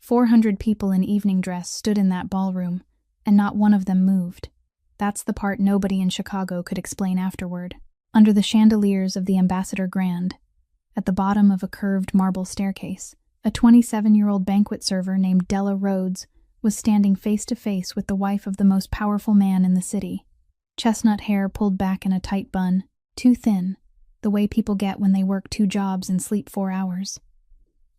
400 people in evening dress stood in that ballroom, and not one of them moved. That's the part nobody in Chicago could explain afterward. Under the chandeliers of the Ambassador Grand, at the bottom of a curved marble staircase, a 27-year-old banquet server named Della Rhodes was standing face to face with the wife of the most powerful man in the city. Chestnut hair pulled back in a tight bun, too thin, the way people get when they work 2 jobs and sleep 4 hours.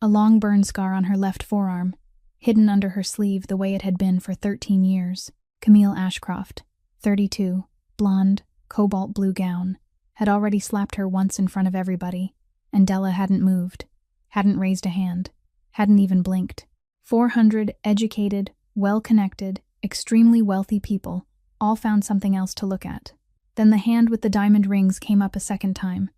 A long burn scar on her left forearm, hidden under her sleeve the way it had been for 13 years. Camille Ashcroft, 32, blonde, cobalt blue gown, had already slapped her once in front of everybody, and Della hadn't moved, hadn't raised a hand, hadn't even blinked. 400 educated, well-connected, extremely wealthy people all found something else to look at. Then the hand with the diamond rings came up a second time.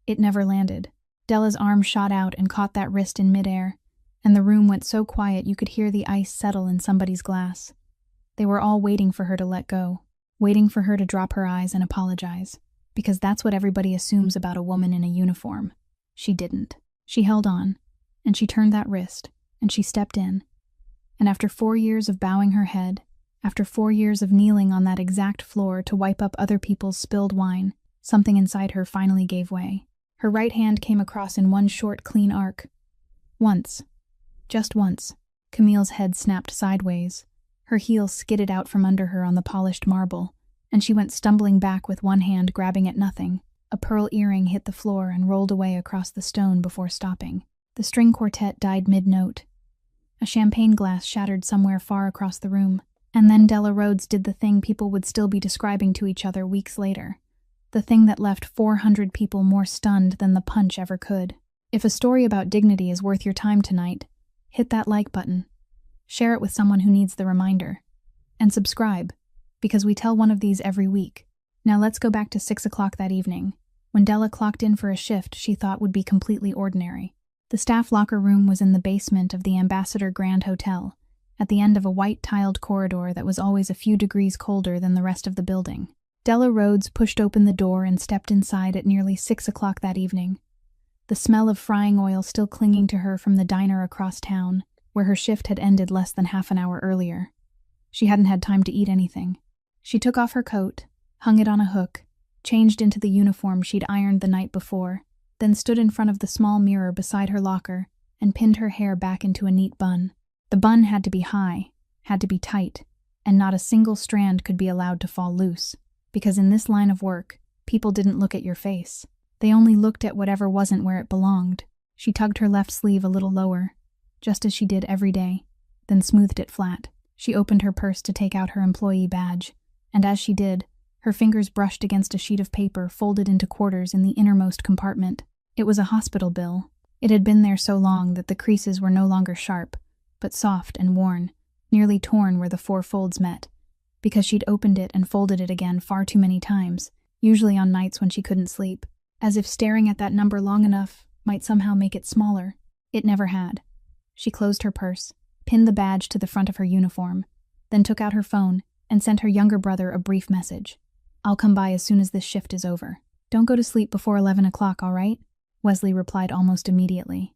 It never landed. Della's arm shot out and caught that wrist in midair, and the room went so quiet you could hear the ice settle in somebody's glass. They were all waiting for her to let go, waiting for her to drop her eyes and apologize, because that's what everybody assumes about a woman in a uniform. She didn't. She held on, and she turned that wrist, and she stepped in. And after 4 years of bowing her head, after 4 years of kneeling on that exact floor to wipe up other people's spilled wine, something inside her finally gave way. Her right hand came across in one short, clean arc. Once. Just once. Camille's head snapped sideways. Her heel skidded out from under her on the polished marble, and she went stumbling back with one hand grabbing at nothing. A pearl earring hit the floor and rolled away across the stone before stopping. The string quartet died mid-note. A champagne glass shattered somewhere far across the room. And then Della Rhodes did the thing people would still be describing to each other weeks later. The thing that left 400 people more stunned than the punch ever could. If a story about dignity is worth your time tonight, hit that like button. Share it with someone who needs the reminder. And subscribe, because we tell one of these every week. Now let's go back to 6 o'clock that evening, when Della clocked in for a shift she thought would be completely ordinary. The staff locker room was in the basement of the Ambassador Grand Hotel, at the end of a white-tiled corridor that was always a few degrees colder than the rest of the building. Della Rhodes pushed open the door and stepped inside at nearly 6 o'clock that evening, the smell of frying oil still clinging to her from the diner across town, where her shift had ended less than half an hour earlier. She hadn't had time to eat anything. She took off her coat, hung it on a hook, changed into the uniform she'd ironed the night before, then stood in front of the small mirror beside her locker and pinned her hair back into a neat bun. The bun had to be high, had to be tight, and not a single strand could be allowed to fall loose, because in this line of work, people didn't look at your face. They only looked at whatever wasn't where it belonged. She tugged her left sleeve a little lower, just as she did every day, then smoothed it flat. She opened her purse to take out her employee badge, and as she did, her fingers brushed against a sheet of paper folded into quarters in the innermost compartment. It was a hospital bill. It had been there so long that the creases were no longer sharp, but soft and worn, nearly torn where the 4 folds met, because she'd opened it and folded it again far too many times, usually on nights when she couldn't sleep, as if staring at that number long enough might somehow make it smaller. It never had. She closed her purse, pinned the badge to the front of her uniform, then took out her phone and sent her younger brother a brief message. "I'll come by as soon as this shift is over. Don't go to sleep before 11 o'clock, all right?" Wesley replied almost immediately.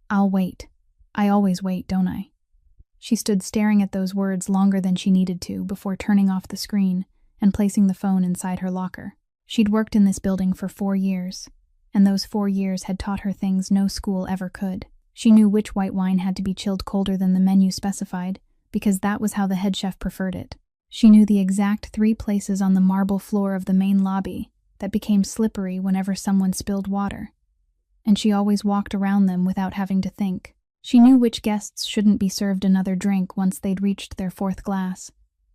"I'll wait. I always wait, don't I?" She stood staring at those words longer than she needed to before turning off the screen and placing the phone inside her locker. She'd worked in this building for 4 years, and those 4 years had taught her things no school ever could. She knew which white wine had to be chilled colder than the menu specified, because that was how the head chef preferred it. She knew the exact 3 places on the marble floor of the main lobby that became slippery whenever someone spilled water, and she always walked around them without having to think. She knew which guests shouldn't be served another drink once they'd reached their 4th glass,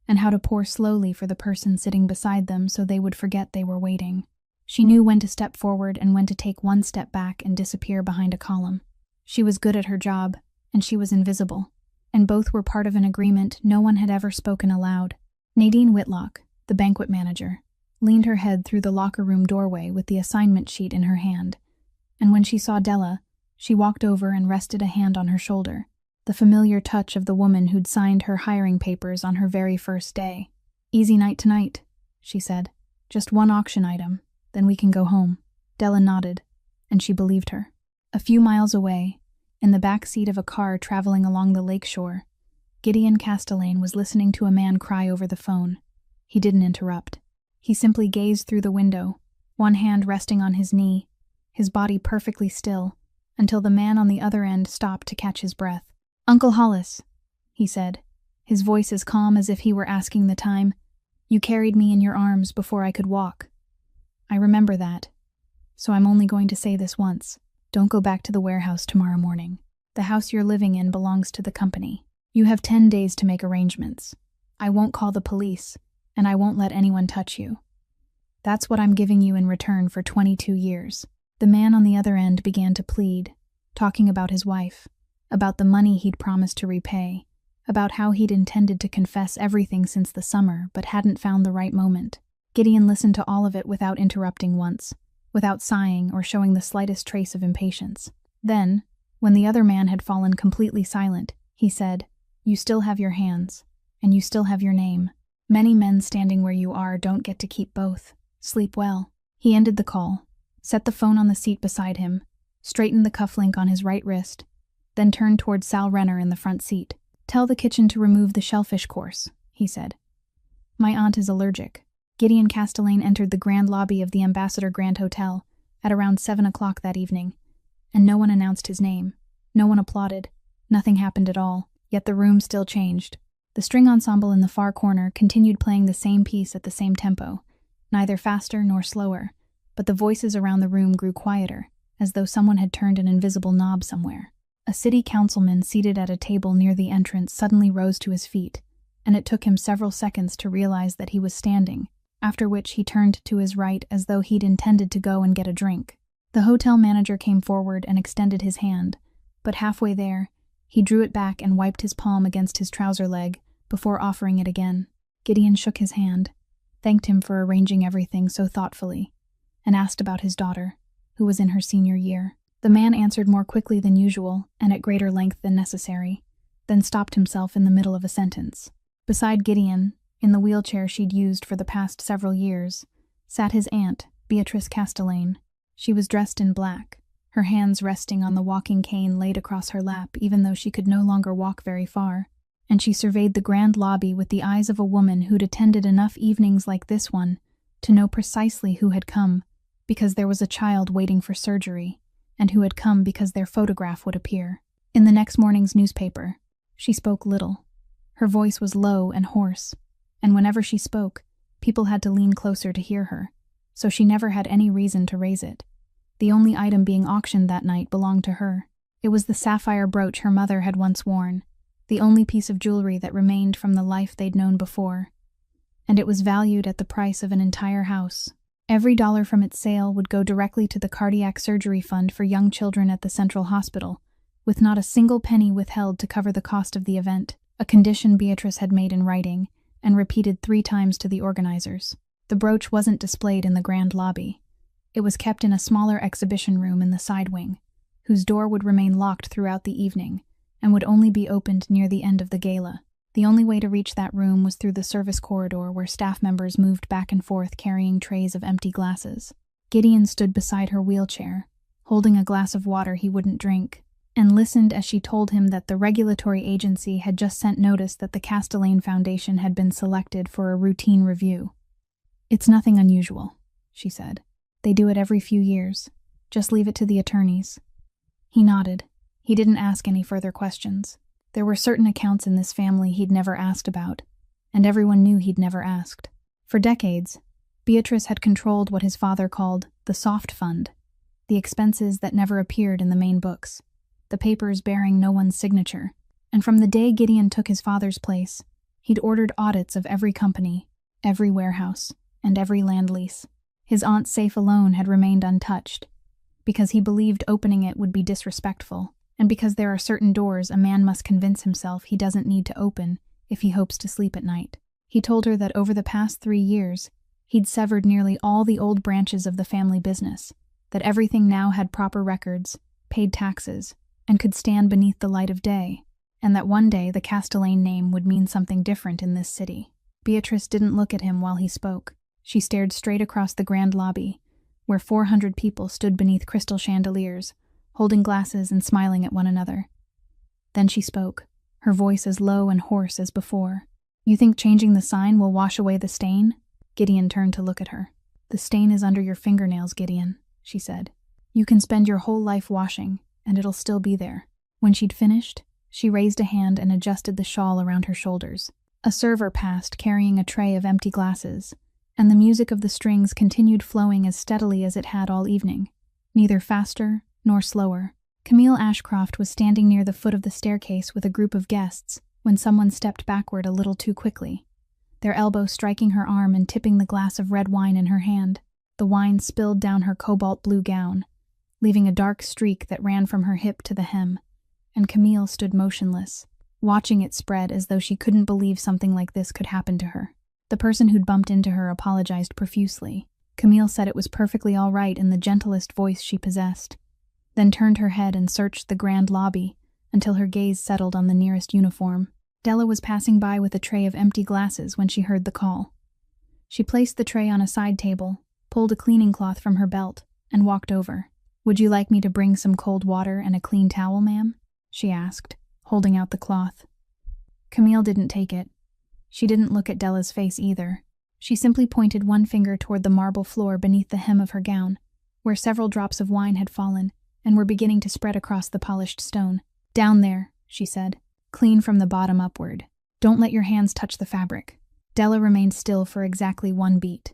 and how to pour slowly for the person sitting beside them so they would forget they were waiting. She knew when to step forward and when to take 1 step back and disappear behind a column. She was good at her job, and she was invisible, and both were part of an agreement no one had ever spoken aloud. Nadine Whitlock, the banquet manager, leaned her head through the locker room doorway with the assignment sheet in her hand, and when she saw Della, she walked over and rested a hand on her shoulder, the familiar touch of the woman who'd signed her hiring papers on her very first day. "Easy night tonight," she said. "Just 1 auction item, then we can go home." Della nodded, and she believed her. A few miles away, In the back seat of a car traveling along the lakeshore, Gideon Castellane was listening to a man cry over the phone. He didn't interrupt. He simply gazed through the window, one hand resting on his knee, his body perfectly still, until the man on the other end stopped to catch his breath. "Uncle Hollis," he said, his voice as calm as if he were asking the time, "you carried me in your arms before I could walk. I remember that. So I'm only going to say this once. Don't go back to the warehouse tomorrow morning. The house you're living in belongs to the company. You have 10 days to make arrangements. I won't call the police, and I won't let anyone touch you. That's what I'm giving you in return for 22 years. The man on the other end began to plead, talking about his wife, about the money he'd promised to repay, about how he'd intended to confess everything since the summer but hadn't found the right moment. Gideon listened to all of it without interrupting once, without sighing or showing the slightest trace of impatience. Then, when the other man had fallen completely silent, he said, "You still have your hands, and you still have your name. Many men standing where you are don't get to keep both. Sleep well." He ended the call, set the phone on the seat beside him, straightened the cufflink on his right wrist, then turned toward Sal Renner in the front seat. "Tell the kitchen to remove the shellfish course," he said. "My aunt is allergic." Gideon Castellane entered the grand lobby of the Ambassador Grand Hotel at around 7 o'clock that evening, and no one announced his name. No one applauded. Nothing happened at all, yet the room still changed. The string ensemble in the far corner continued playing the same piece at the same tempo, neither faster nor slower, but the voices around the room grew quieter, as though someone had turned an invisible knob somewhere. A city councilman seated at a table near the entrance suddenly rose to his feet, and it took him several seconds to realize that he was standing, after which he turned to his right as though he'd intended to go and get a drink. The hotel manager came forward and extended his hand, but halfway there, he drew it back and wiped his palm against his trouser leg before offering it again. Gideon shook his hand, thanked him for arranging everything so thoughtfully, and asked about his daughter, who was in her senior year. The man answered more quickly than usual and at greater length than necessary, then stopped himself in the middle of a sentence. Beside Gideon, in the wheelchair she'd used for the past several years, sat his aunt, Beatrice Castellane. She was dressed in black, her hands resting on the walking cane laid across her lap even though she could no longer walk very far, and she surveyed the grand lobby with the eyes of a woman who'd attended enough evenings like this one to know precisely who had come because there was a child waiting for surgery, and who had come because their photograph would appear. In the next morning's newspaper, she spoke little. Her voice was low and hoarse, and whenever she spoke, people had to lean closer to hear her, so she never had any reason to raise it. The only item being auctioned that night belonged to her. It was the sapphire brooch her mother had once worn, the only piece of jewelry that remained from the life they'd known before, and it was valued at the price of an entire house. Every dollar from its sale would go directly to the cardiac surgery fund for young children at the Central Hospital, with not a single penny withheld to cover the cost of the event, a condition Beatrice had made in writing and repeated 3 times to the organizers. The brooch wasn't displayed in the grand lobby. It was kept in a smaller exhibition room in the side wing, whose door would remain locked throughout the evening and would only be opened near the end of the gala. The only way to reach that room was through the service corridor where staff members moved back and forth carrying trays of empty glasses. Gideon stood beside her wheelchair, holding a glass of water he wouldn't drink, and listened as she told him that the regulatory agency had just sent notice that the Castellane Foundation had been selected for a routine review. "It's nothing unusual," she said. "They do it every few years. Just leave it to the attorneys." He nodded. He didn't ask any further questions. There were certain accounts in this family he'd never asked about, and everyone knew he'd never asked. For decades, Beatrice had controlled what his father called the soft fund, the expenses that never appeared in the main books, the papers bearing no one's signature, and from the day Gideon took his father's place, he'd ordered audits of every company, every warehouse, and every land lease. His aunt's safe alone had remained untouched, because he believed opening it would be disrespectful, and because there are certain doors a man must convince himself he doesn't need to open if he hopes to sleep at night. He told her that over the past 3 years, he'd severed nearly all the old branches of the family business, that everything now had proper records, paid taxes, and could stand beneath the light of day, and that one day the Castellane name would mean something different in this city. Beatrice didn't look at him while he spoke. She stared straight across the grand lobby, where 400 people stood beneath crystal chandeliers, holding glasses and smiling at one another. Then she spoke, her voice as low and hoarse as before. "You think changing the sign will wash away the stain?" Gideon turned to look at her. "The stain is under your fingernails, Gideon," she said. "You can spend your whole life washing, and it'll still be there." When she'd finished, she raised a hand and adjusted the shawl around her shoulders. A server passed carrying a tray of empty glasses, and the music of the strings continued flowing as steadily as it had all evening, neither faster nor slower. Camille Ashcroft was standing near the foot of the staircase with a group of guests when someone stepped backward a little too quickly, their elbow striking her arm and tipping the glass of red wine in her hand. The wine spilled down her cobalt blue gown, leaving a dark streak that ran from her hip to the hem, and Camille stood motionless, watching it spread as though she couldn't believe something like this could happen to her. The person who'd bumped into her apologized profusely. Camille said it was perfectly all right in the gentlest voice she possessed, then turned her head and searched the grand lobby until her gaze settled on the nearest uniform. Della was passing by with a tray of empty glasses when she heard the call. She placed the tray on a side table, pulled a cleaning cloth from her belt, and walked over. "Would you like me to bring some cold water and a clean towel, ma'am?" she asked, holding out the cloth. Camille didn't take it. She didn't look at Della's face either. She simply pointed one finger toward the marble floor beneath the hem of her gown, where several drops of wine had fallen and were beginning to spread across the polished stone. "Down there," she said, "clean from the bottom upward. Don't let your hands touch the fabric." Della remained still for exactly 1 beat.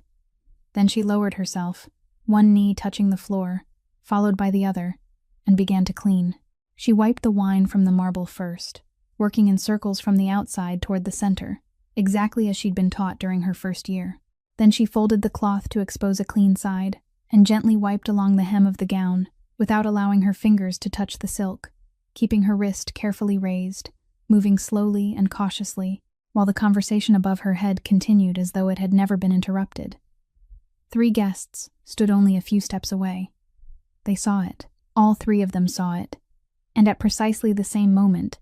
Then she lowered herself, one knee touching the floor, followed by the other, and began to clean. She wiped the wine from the marble first, working in circles from the outside toward the center, exactly as she'd been taught during her first year. Then she folded the cloth to expose a clean side, and gently wiped along the hem of the gown, without allowing her fingers to touch the silk, keeping her wrist carefully raised, moving slowly and cautiously, while the conversation above her head continued as though it had never been interrupted. 3 guests stood only a few steps away. They saw it. All 3 of them saw it. And at precisely the same moment,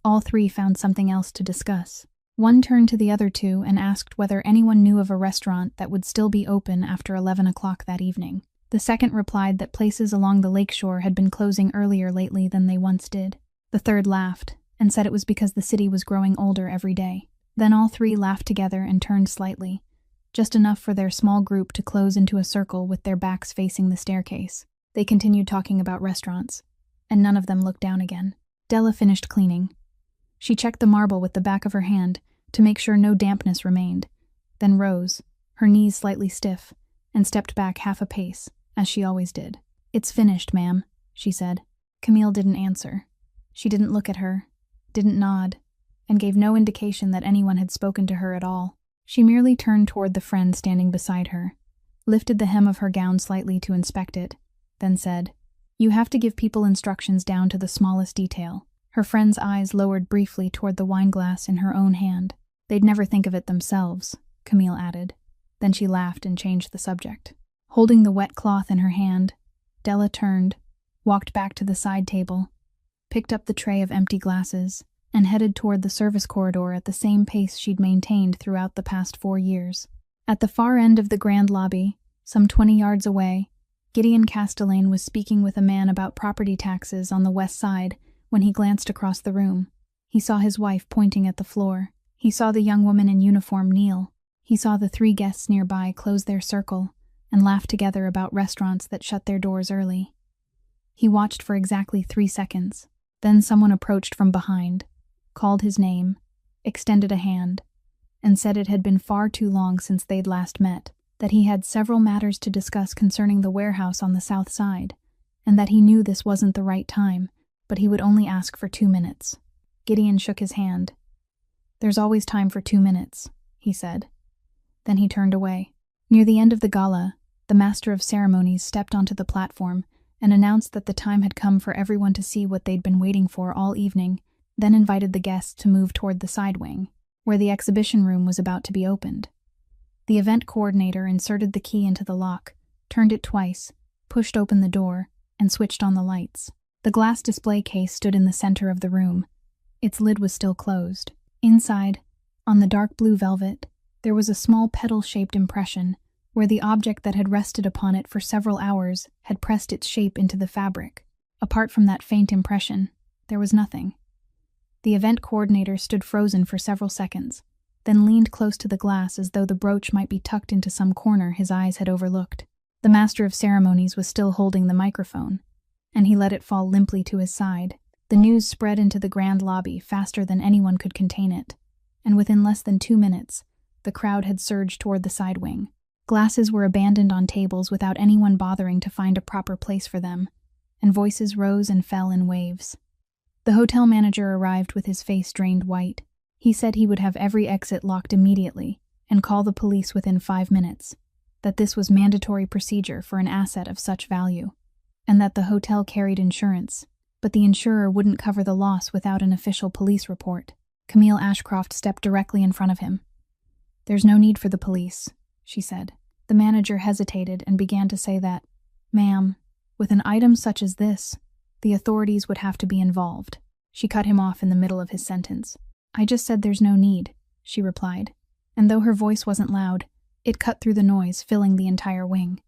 all 3 found something else to discuss. One turned to the other 2 and asked whether anyone knew of a restaurant that would still be open after 11 o'clock that evening. The second replied that places along the lakeshore had been closing earlier lately than they once did. The third laughed and said it was because the city was growing older every day. Then all 3 laughed together and turned slightly, just enough for their small group to close into a circle with their backs facing the staircase. They continued talking about restaurants, and none of them looked down again. Della finished cleaning. She checked the marble with the back of her hand to make sure no dampness remained, then rose, her knees slightly stiff, and stepped back half a pace, as she always did. "It's finished, ma'am," she said. Camille didn't answer. She didn't look at her, didn't nod, and gave no indication that anyone had spoken to her at all. She merely turned toward the friend standing beside her, lifted the hem of her gown slightly to inspect it, then said, "You have to give people instructions down to the smallest detail." Her friend's eyes lowered briefly toward the wineglass in her own hand. "They'd never think of it themselves," Camille added. Then she laughed and changed the subject. Holding the wet cloth in her hand, Della turned, walked back to the side table, picked up the tray of empty glasses, and headed toward the service corridor at the same pace she'd maintained throughout the past 4 years. At the far end of the grand lobby, some 20 yards away, Gideon Castellane was speaking with a man about property taxes on the west side when he glanced across the room. He saw his wife pointing at the floor. He saw the young woman in uniform kneel. He saw the 3 guests nearby close their circle and laugh together about restaurants that shut their doors early. He watched for exactly 3 seconds. Then someone approached from behind, called his name, extended a hand, and said it had been far too long since they'd last met, that he had several matters to discuss concerning the warehouse on the south side, and that he knew this wasn't the right time, but he would only ask for 2 minutes. Gideon shook his hand. "There's always time for 2 minutes," he said. Then he turned away. Near the end of the gala, the master of ceremonies stepped onto the platform and announced that the time had come for everyone to see what they'd been waiting for all evening, then invited the guests to move toward the side wing, where the exhibition room was about to be opened. The event coordinator inserted the key into the lock, turned it twice, pushed open the door, and switched on the lights. The glass display case stood in the center of the room. Its lid was still closed. Inside, on the dark blue velvet, there was a small petal-shaped impression where the object that had rested upon it for several hours had pressed its shape into the fabric. Apart from that faint impression, there was nothing. The event coordinator stood frozen for several seconds, then leaned close to the glass as though the brooch might be tucked into some corner his eyes had overlooked. The master of ceremonies was still holding the microphone, and he let it fall limply to his side. The news spread into the grand lobby faster than anyone could contain it, and within less than 2 minutes, the crowd had surged toward the side wing. Glasses were abandoned on tables without anyone bothering to find a proper place for them, and voices rose and fell in waves. The hotel manager arrived with his face drained white. He said he would have every exit locked immediately and call the police within 5 minutes, that this was mandatory procedure for an asset of such value, and that the hotel carried insurance, but the insurer wouldn't cover the loss without an official police report. Camille Ashcroft stepped directly in front of him. "There's no need for the police," she said. The manager hesitated and began to say that, "Ma'am, with an item such as this, the authorities would have to be involved." She cut him off in the middle of his sentence. "I just said there's no need," she replied, and though her voice wasn't loud, it cut through the noise, filling the entire wing.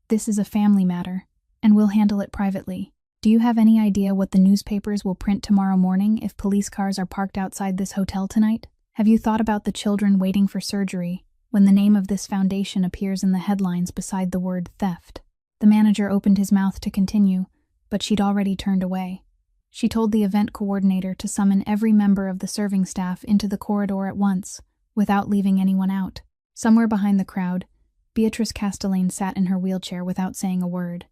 "This is a family matter, and we'll handle it privately. Do you have any idea what the newspapers will print tomorrow morning if police cars are parked outside this hotel tonight? Have you thought about the children waiting for surgery when the name of this foundation appears in the headlines beside the word theft?" The manager opened his mouth to continue, but she'd already turned away. She told the event coordinator to summon every member of the serving staff into the corridor at once, without leaving anyone out. Somewhere behind the crowd, Beatrice Castellane sat in her wheelchair without saying a word.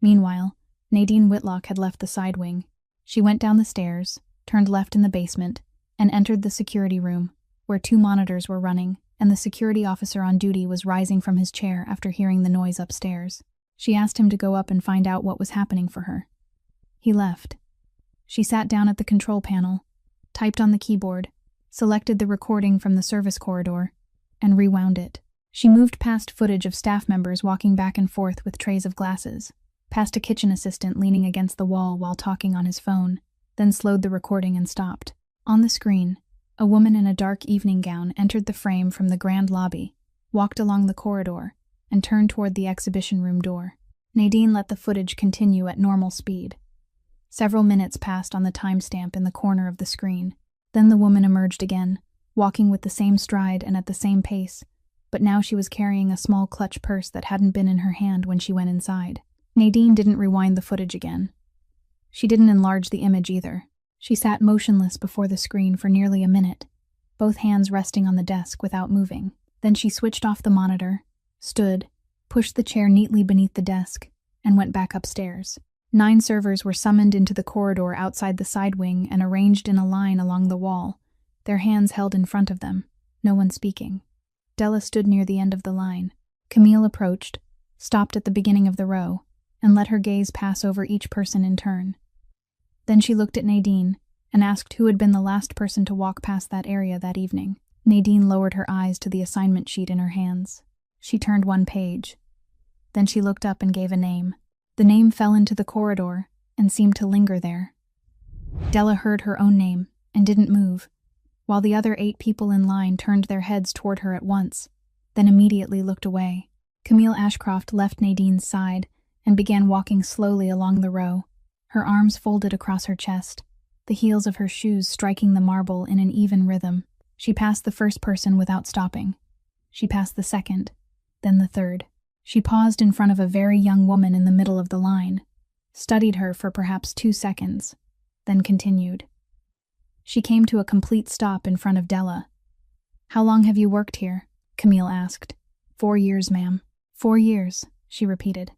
Meanwhile, Nadine Whitlock had left the side wing. She went down the stairs, turned left in the basement, and entered the security room, where 2 monitors were running, and the security officer on duty was rising from his chair after hearing the noise upstairs. She asked him to go up and find out what was happening for her. He left. She sat down at the control panel, typed on the keyboard, selected the recording from the service corridor, and rewound it. She moved past footage of staff members walking back and forth with trays of glasses, past a kitchen assistant leaning against the wall while talking on his phone, then slowed the recording and stopped. On the screen, a woman in a dark evening gown entered the frame from the grand lobby, walked along the corridor, and turned toward the exhibition room door. Nadine let the footage continue at normal speed. Several minutes passed on the timestamp in the corner of the screen. Then the woman emerged again, walking with the same stride and at the same pace, but now she was carrying a small clutch purse that hadn't been in her hand when she went inside. Nadine didn't rewind the footage again. She didn't enlarge the image either. She sat motionless before the screen for nearly a minute, both hands resting on the desk without moving. Then she switched off the monitor, stood, pushed the chair neatly beneath the desk, and went back upstairs. 9 servers were summoned into the corridor outside the side wing and arranged in a line along the wall, their hands held in front of them, no one speaking. Della stood near the end of the line. Camille approached, stopped at the beginning of the row, and let her gaze pass over each person in turn. Then she looked at Nadine and asked who had been the last person to walk past that area that evening. Nadine lowered her eyes to the assignment sheet in her hands. She turned 1 page. Then she looked up and gave a name. The name fell into the corridor and seemed to linger there. Della heard her own name and didn't move, while the other 8 people in line turned their heads toward her at once, then immediately looked away. Camille Ashcroft left Nadine's side and began walking slowly along the row, her arms folded across her chest, the heels of her shoes striking the marble in an even rhythm. She passed the first person without stopping. She passed the second, then the third. She paused in front of a very young woman in the middle of the line, studied her for perhaps 2 seconds, then continued. She came to a complete stop in front of Della. "How long have you worked here?" Camille asked. 4 years, ma'am." 4 years, she repeated.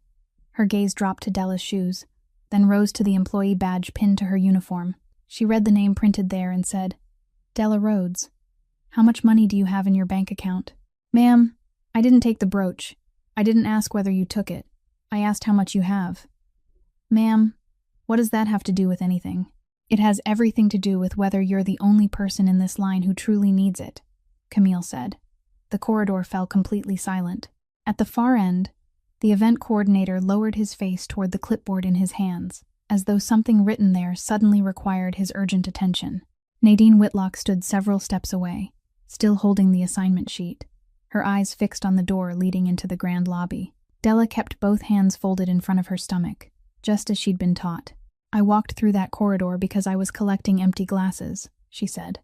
Her gaze dropped to Della's shoes, then rose to the employee badge pinned to her uniform. She read the name printed there and said, "Della Rhodes. How much money do you have in your bank account?" "Ma'am, I didn't take the brooch. I didn't ask whether you took it. I asked how much you have." "Ma'am, what does that have to do with anything?" "It has everything to do with whether you're the only person in this line who truly needs it," Camille said. The corridor fell completely silent. At the far end, the event coordinator lowered his face toward the clipboard in his hands, as though something written there suddenly required his urgent attention. Nadine Whitlock stood several steps away, still holding the assignment sheet, her eyes fixed on the door leading into the grand lobby. Della kept both hands folded in front of her stomach, just as she'd been taught. "I walked through that corridor because I was collecting empty glasses," she said.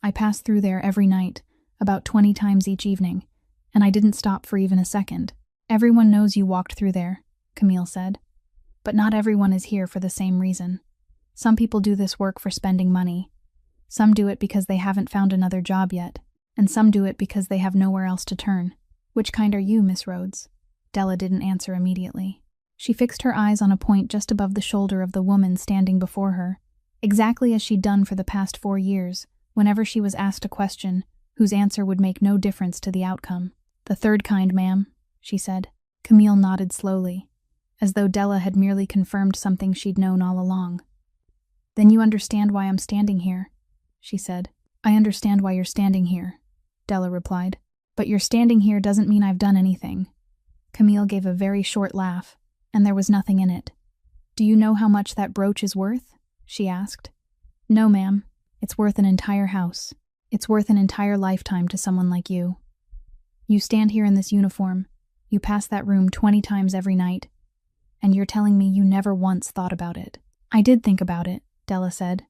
"I passed through there every night, about 20 times each evening, and I didn't stop for even a second." "Everyone knows you walked through there," Camille said. "But not everyone is here for the same reason. Some people do this work for spending money. Some do it because they haven't found another job yet, and some do it because they have nowhere else to turn." "Which kind are you, Miss Rhodes?" Della didn't answer immediately. She fixed her eyes on a point just above the shoulder of the woman standing before her, exactly as she'd done for the past 4 years, whenever she was asked a question whose answer would make no difference to the outcome. "The third kind, ma'am," she said. Camille nodded slowly, as though Della had merely confirmed something she'd known all along. "Then you understand why I'm standing here," she said. "I understand why you're standing here," Della replied. "But your standing here doesn't mean I've done anything." Camille gave a very short laugh, and there was nothing in it. "Do you know how much that brooch is worth?" she asked. "No, ma'am. It's worth an entire house. It's worth an entire lifetime to someone like you. You stand here in this uniform, you pass that room 20 times every night, and you're telling me you never once thought about it." "I did think about it," Della said.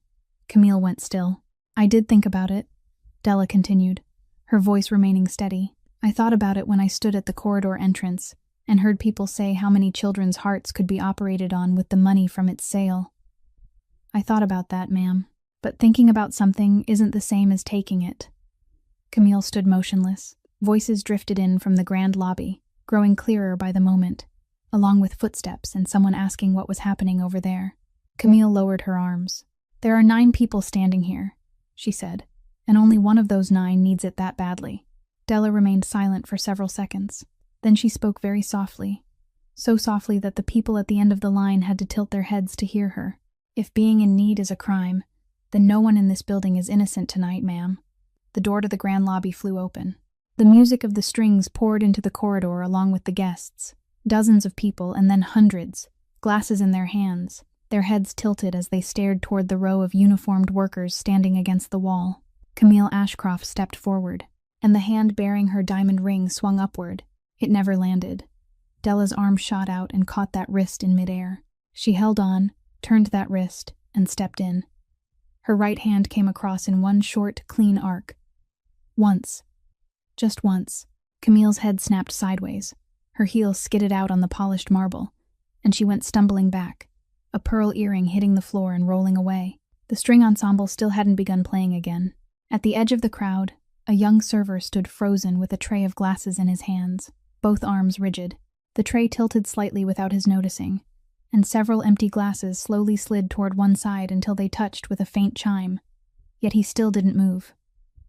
Camille went still. "I did think about it," Della continued, her voice remaining steady. "I thought about it when I stood at the corridor entrance and heard people say how many children's hearts could be operated on with the money from its sale. I thought about that, ma'am. But thinking about something isn't the same as taking it." Camille stood motionless. Voices drifted in from the grand lobby, growing clearer by the moment, along with footsteps and someone asking what was happening over there. Camille lowered her arms. "There are 9 people standing here," she said, "and only one of those 9 needs it that badly." Della remained silent for several seconds. Then she spoke very softly, so softly that the people at the end of the line had to tilt their heads to hear her. "If being in need is a crime, then no one in this building is innocent tonight, ma'am." The door to the grand lobby flew open. The music of the strings poured into the corridor along with the guests. Dozens of people, and then hundreds, glasses in their hands, their heads tilted as they stared toward the row of uniformed workers standing against the wall. Camille Ashcroft stepped forward, and the hand bearing her diamond ring swung upward. It never landed. Della's arm shot out and caught that wrist in midair. She held on, turned that wrist, and stepped in. Her right hand came across in one short, clean arc. Once. Just once. Camille's head snapped sideways. Her heel skidded out on the polished marble, and she went stumbling back, a pearl earring hitting the floor and rolling away. The string ensemble still hadn't begun playing again. At the edge of the crowd, a young server stood frozen with a tray of glasses in his hands, both arms rigid. The tray tilted slightly without his noticing, and several empty glasses slowly slid toward one side until they touched with a faint chime. Yet he still didn't move.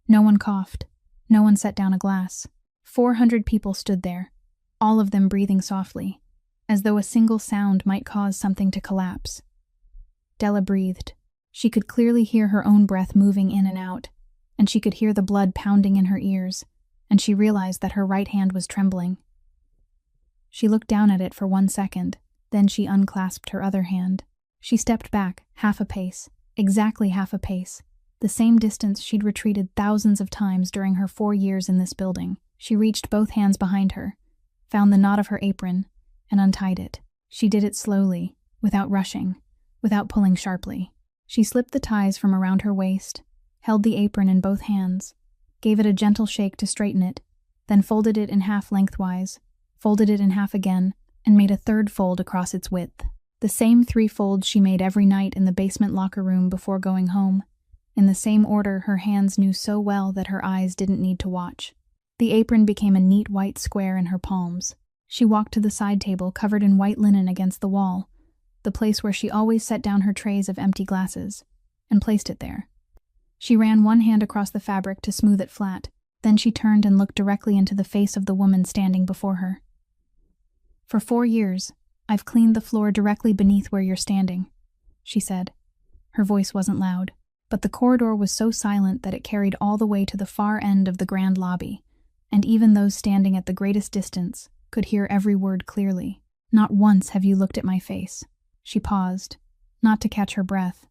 No one coughed. No one set down a glass. 400 people stood there, all of them breathing softly, as though a single sound might cause something to collapse. Della breathed. She could clearly hear her own breath moving in and out, and she could hear the blood pounding in her ears, and she realized that her right hand was trembling. She looked down at it for 1 second, then she unclasped her other hand. She stepped back, half a pace, exactly half a pace, the same distance she'd retreated thousands of times during her 4 years in this building. She reached both hands behind her, found the knot of her apron, and untied it. She did it slowly, without rushing, without pulling sharply. She slipped the ties from around her waist, held the apron in both hands, gave it a gentle shake to straighten it, then folded it in half lengthwise, folded it in half again, and made a third fold across its width. The same 3 folds she made every night in the basement locker room before going home, in the same order her hands knew so well that her eyes didn't need to watch. The apron became a neat white square in her palms. She walked to the side table covered in white linen against the wall, the place where she always set down her trays of empty glasses, and placed it there. She ran one hand across the fabric to smooth it flat, then she turned and looked directly into the face of the woman standing before her. "For 4 years, I've cleaned the floor directly beneath where you're standing," she said. Her voice wasn't loud, but the corridor was so silent that it carried all the way to the far end of the grand lobby, and even those standing at the greatest distance could hear every word clearly. "Not once have you looked at my face." She paused, not to catch her breath,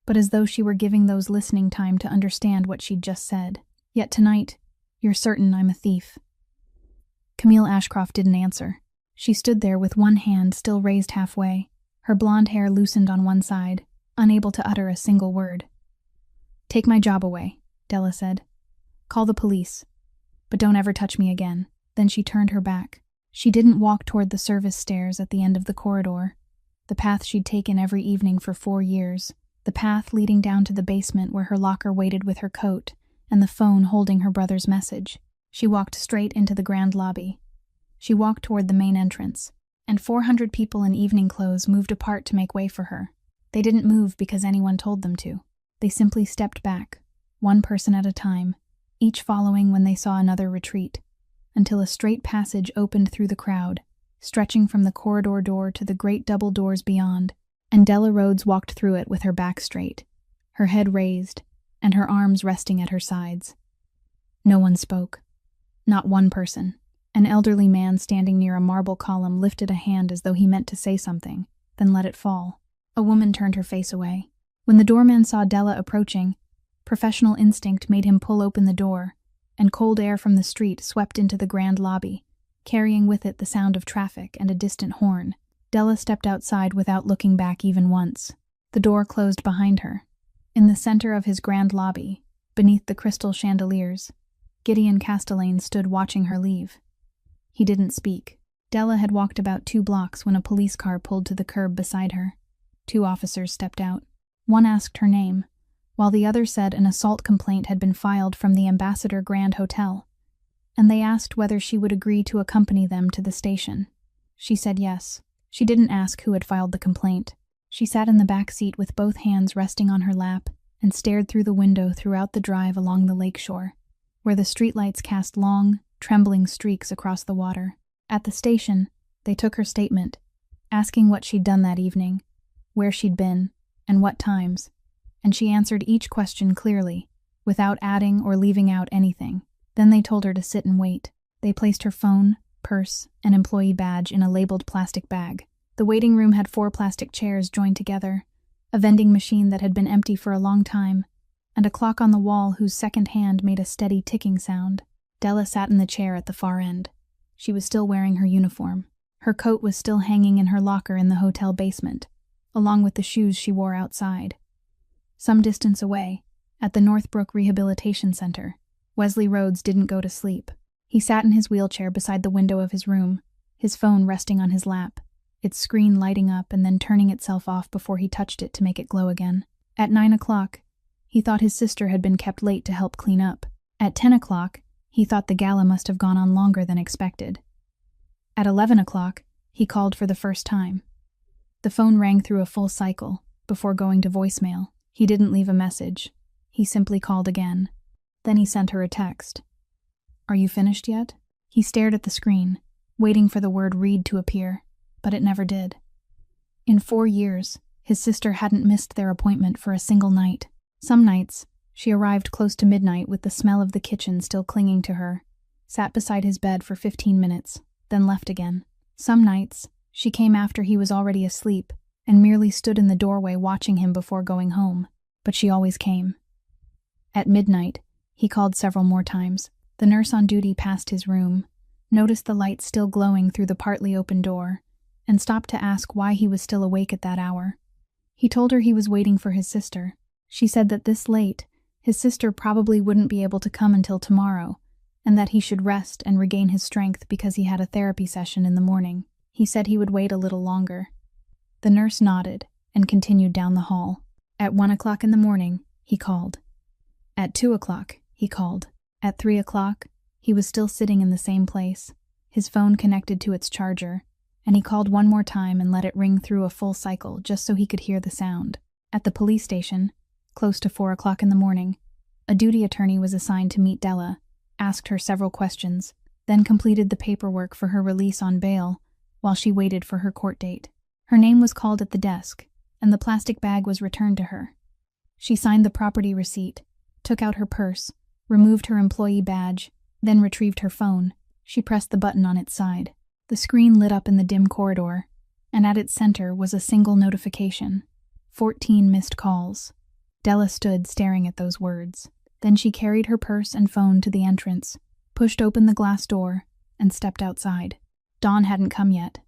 but as though she were giving those listening time to understand what she'd just said. "Yet tonight, you're certain I'm a thief." Camille Ashcroft didn't answer. She stood there with one hand still raised halfway, Her blonde hair loosened on one side, unable to utter a single word. "Take my job away," Della said. "Call the police. But don't ever touch me again." Then she turned her back. She didn't walk toward the service stairs at the end of the corridor, the path she'd taken every evening for 4 years, the path leading down to the basement where her locker waited with her coat and the phone holding her brother's message. She walked straight into the grand lobby. She walked toward the main entrance, and 400 people in evening clothes moved apart to make way for her. They didn't move because anyone told them to. They simply stepped back, one person at a time, each following when they saw another retreat, until a straight passage opened through the crowd, stretching from the corridor door to the great double doors beyond, and Della Rhodes walked through it with her back straight, her head raised, and her arms resting at her sides. No one spoke. Not one person. An elderly man standing near a marble column lifted a hand as though he meant to say something, then let it fall. A woman turned her face away. When the doorman saw Della approaching, professional instinct made him pull open the door, and cold air from the street swept into the grand lobby, carrying with it the sound of traffic and a distant horn. Della stepped outside without looking back even once. The door closed behind her. In the center of his grand lobby, beneath the crystal chandeliers, Gideon Castellane stood watching her leave. He didn't speak. Della had walked about 2 blocks when a police car pulled to the curb beside her. 2 officers stepped out. One asked her name, while the other said an assault complaint had been filed from the Ambassador Grand Hotel, and they asked whether she would agree to accompany them to the station. She said yes. She didn't ask who had filed the complaint. She sat in the back seat with both hands resting on her lap and stared through the window throughout the drive along the lakeshore, where the streetlights cast long, trembling streaks across the water. At the station, they took her statement, asking what she'd done that evening, where she'd been, and what times, and she answered each question clearly, without adding or leaving out anything. Then they told her to sit and wait. They placed her phone, purse, and employee badge in a labeled plastic bag. The waiting room had 4 plastic chairs joined together, a vending machine that had been empty for a long time, and a clock on the wall whose second hand made a steady ticking sound. Della sat in the chair at the far end. She was still wearing her uniform. Her coat was still hanging in her locker in the hotel basement, along with the shoes she wore outside. Some distance away, at the Northbrook Rehabilitation Center, Wesley Rhodes didn't go to sleep. He sat in his wheelchair beside the window of his room, his phone resting on his lap, its screen lighting up and then turning itself off before he touched it to make it glow again. At 9 o'clock, he thought his sister had been kept late to help clean up. At 10 o'clock, he thought the gala must have gone on longer than expected. At 11 o'clock, he called for the first time. The phone rang through a full cycle, before going to voicemail. He didn't leave a message. He simply called again. Then he sent her a text. "Are you finished yet?" He stared at the screen, waiting for the word read to appear, but it never did. In 4 years, his sister hadn't missed their appointment for a single night. Some nights, she arrived close to midnight with the smell of the kitchen still clinging to her, sat beside his bed for 15 minutes, then left again. Some nights, she came after he was already asleep and merely stood in the doorway watching him before going home, but she always came. At midnight, he called several more times. The nurse on duty passed his room, noticed the light still glowing through the partly open door, and stopped to ask why he was still awake at that hour. He told her he was waiting for his sister. She said that this late, his sister probably wouldn't be able to come until tomorrow, and that he should rest and regain his strength because he had a therapy session in the morning. He said he would wait a little longer. The nurse nodded and continued down the hall. At 1 o'clock in the morning, he called. At 2 o'clock, he called. At 3 o'clock, he was still sitting in the same place, his phone connected to its charger, and he called one more time and let it ring through a full cycle just so he could hear the sound. At the police station, close to 4 o'clock in the morning, a duty attorney was assigned to meet Della, asked her several questions, then completed the paperwork for her release on bail while she waited for her court date. Her name was called at the desk, and the plastic bag was returned to her. She signed the property receipt, took out her purse, removed her employee badge, then retrieved her phone. She pressed the button on its side. The screen lit up in the dim corridor, and at its center was a single notification. 14 missed calls. Della stood staring at those words. Then she carried her purse and phone to the entrance, pushed open the glass door, and stepped outside. Dawn hadn't come yet.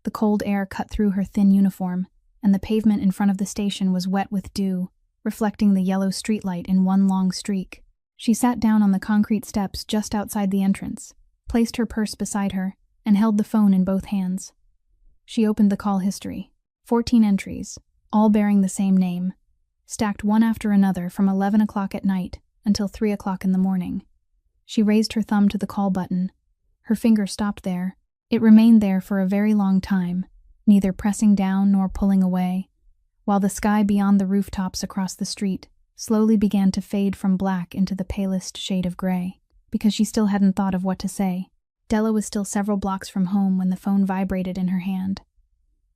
The cold air cut through her thin uniform, and the pavement in front of the station was wet with dew, reflecting the yellow streetlight in one long streak. She sat down on the concrete steps just outside the entrance, placed her purse beside her, and held the phone in both hands. She opened the call history. 14 entries, all bearing the same name, stacked one after another from 11 o'clock at night until 3 o'clock in the morning. She raised her thumb to the call button. Her finger stopped there. It remained there for a very long time, neither pressing down nor pulling away, while the sky beyond the rooftops across the street slowly began to fade from black into the palest shade of gray, because she still hadn't thought of what to say. Della was still several blocks from home when the phone vibrated in her hand.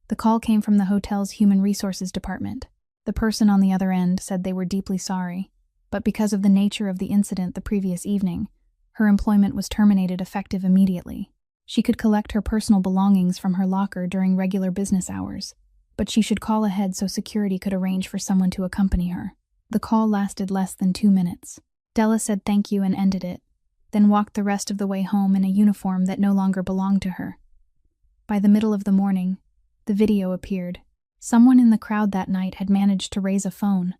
The call came from the hotel's human resources department. The person on the other end said they were deeply sorry, but because of the nature of the incident the previous evening, her employment was terminated effective immediately. She could collect her personal belongings from her locker during regular business hours, but she should call ahead so security could arrange for someone to accompany her. The call lasted less than 2 minutes. Della said thank you and ended it, then walked the rest of the way home in a uniform that no longer belonged to her. By the middle of the morning, the video appeared. Someone in the crowd that night had managed to raise a phone,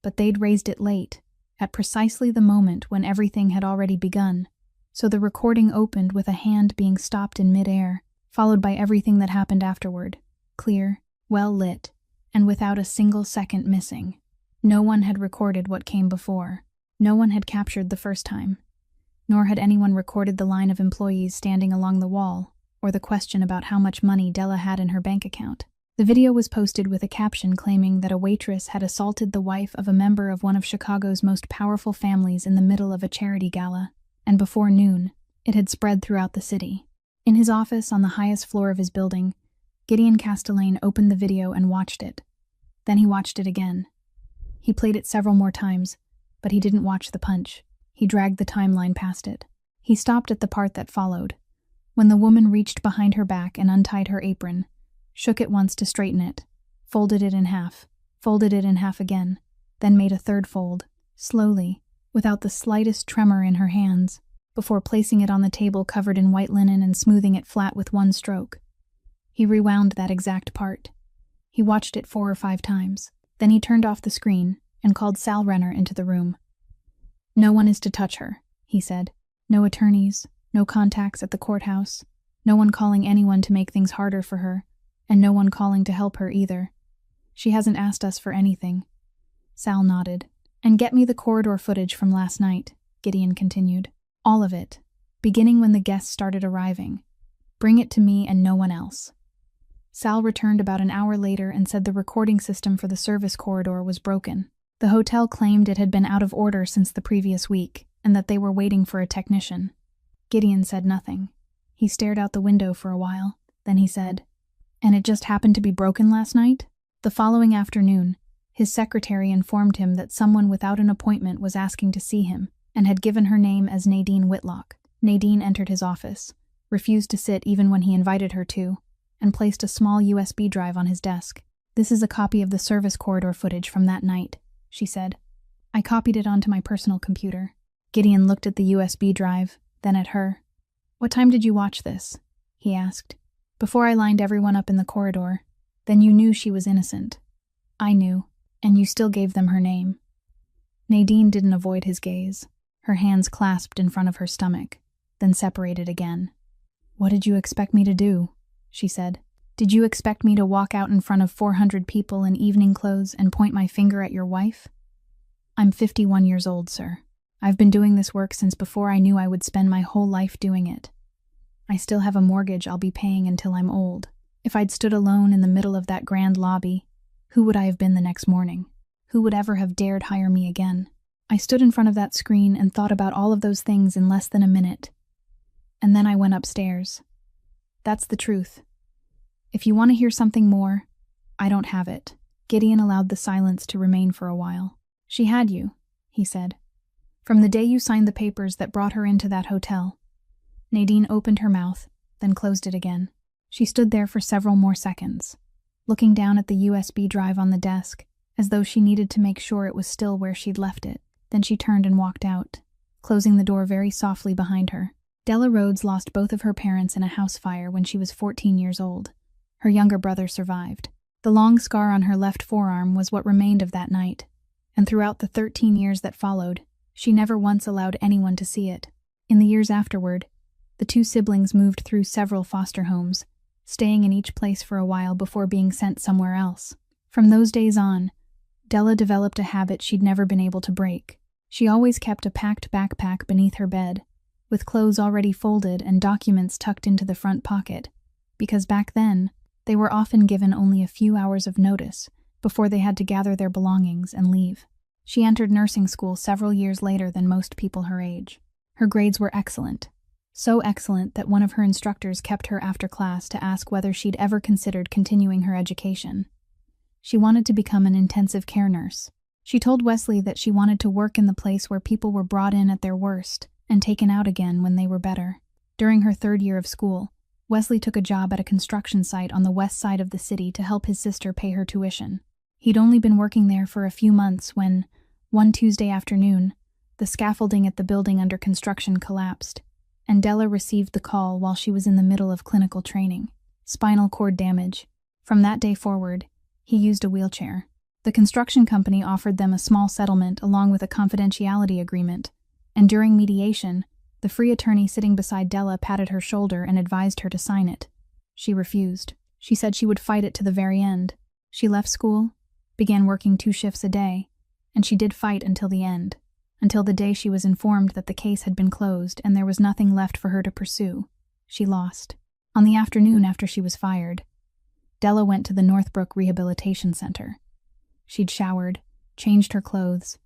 but they'd raised it late, at precisely the moment when everything had already begun. So the recording opened with a hand being stopped in mid-air, followed by everything that happened afterward, clear, well lit, and without a single second missing. No one had recorded what came before. No one had captured the first time. Nor had anyone recorded the line of employees standing along the wall, or the question about how much money Della had in her bank account. The video was posted with a caption claiming that a waitress had assaulted the wife of a member of one of Chicago's most powerful families in the middle of a charity gala, and before noon, it had spread throughout the city. In his office on the highest floor of his building, Gideon Castellane opened the video and watched it. Then he watched it again. He played it several more times, but he didn't watch the punch. He dragged the timeline past it. He stopped at the part that followed, when the woman reached behind her back and untied her apron, shook it once to straighten it, folded it in half again, then made a third fold, slowly, without the slightest tremor in her hands, before placing it on the table covered in white linen and smoothing it flat with one stroke. He rewound that exact part. He watched it 4 or 5 times. Then he turned off the screen and called Sal Renner into the room. "No one is to touch her," he said. "No attorneys, no contacts at the courthouse, no one calling anyone to make things harder for her, and no one calling to help her either. She hasn't asked us for anything." Sal nodded. "And get me the corridor footage from last night," Gideon continued. "All of it, beginning when the guests started arriving. Bring it to me and no one else." Sal returned about an hour later and said the recording system for the service corridor was broken. The hotel claimed it had been out of order since the previous week, and that they were waiting for a technician. Gideon said nothing. He stared out the window for a while. Then he said, "And it just happened to be broken last night?" The following afternoon, his secretary informed him that someone without an appointment was asking to see him, and had given her name as Nadine Whitlock. Nadine entered his office, refused to sit even when he invited her to, and placed a small USB drive on his desk. "This is a copy of the service corridor footage from that night," she said. "I copied it onto my personal computer." Gideon looked at the USB drive, then at her. "What time did you watch this?" he asked. "Before I lined everyone up in the corridor. Then you knew she was innocent." "I knew, and you still gave them her name." Nadine didn't avoid his gaze. Her hands clasped in front of her stomach, then separated again. "What did you expect me to do?" she said. "Did you expect me to walk out in front of 400 people in evening clothes and point my finger at your wife? I'm 51 years old, sir. I've been doing this work since before I knew I would spend my whole life doing it. I still have a mortgage I'll be paying until I'm old. If I'd stood alone in the middle of that grand lobby, who would I have been the next morning? Who would ever have dared hire me again? I stood in front of that screen and thought about all of those things in less than a minute. And then I went upstairs. That's the truth. If you want to hear something more, I don't have it." Gideon allowed the silence to remain for a while. "She had you," he said. "From the day you signed the papers that brought her into that hotel." Nadine opened her mouth, then closed it again. She stood there for several more seconds, looking down at the USB drive on the desk, as though she needed to make sure it was still where she'd left it. Then she turned and walked out, closing the door very softly behind her. Della Rhodes lost both of her parents in a house fire when she was 14 years old. Her younger brother survived. The long scar on her left forearm was what remained of that night, and throughout the 13 years that followed, she never once allowed anyone to see it. In the years afterward, the two siblings moved through several foster homes, staying in each place for a while before being sent somewhere else. From those days on, Della developed a habit she'd never been able to break. She always kept a packed backpack beneath her bed, with clothes already folded and documents tucked into the front pocket, because back then, they were often given only a few hours of notice before they had to gather their belongings and leave. She entered nursing school several years later than most people her age. Her grades were excellent, so excellent that one of her instructors kept her after class to ask whether she'd ever considered continuing her education. She wanted to become an intensive care nurse. She told Wesley that she wanted to work in the place where people were brought in at their worst and taken out again when they were better. During her 3rd year of school, Wesley took a job at a construction site on the west side of the city to help his sister pay her tuition. He'd only been working there for a few months when, one Tuesday afternoon, the scaffolding at the building under construction collapsed, and Della received the call while she was in the middle of clinical training. Spinal cord damage. From that day forward, he used a wheelchair. The construction company offered them a small settlement along with a confidentiality agreement, and during mediation, the free attorney sitting beside Della patted her shoulder and advised her to sign it. She refused. She said she would fight it to the very end. She left school, began working 2 shifts a day, and she did fight until the end, until the day she was informed that the case had been closed and there was nothing left for her to pursue. She lost. On the afternoon after she was fired, Della went to the Northbrook Rehabilitation Center. She'd showered, changed her clothes,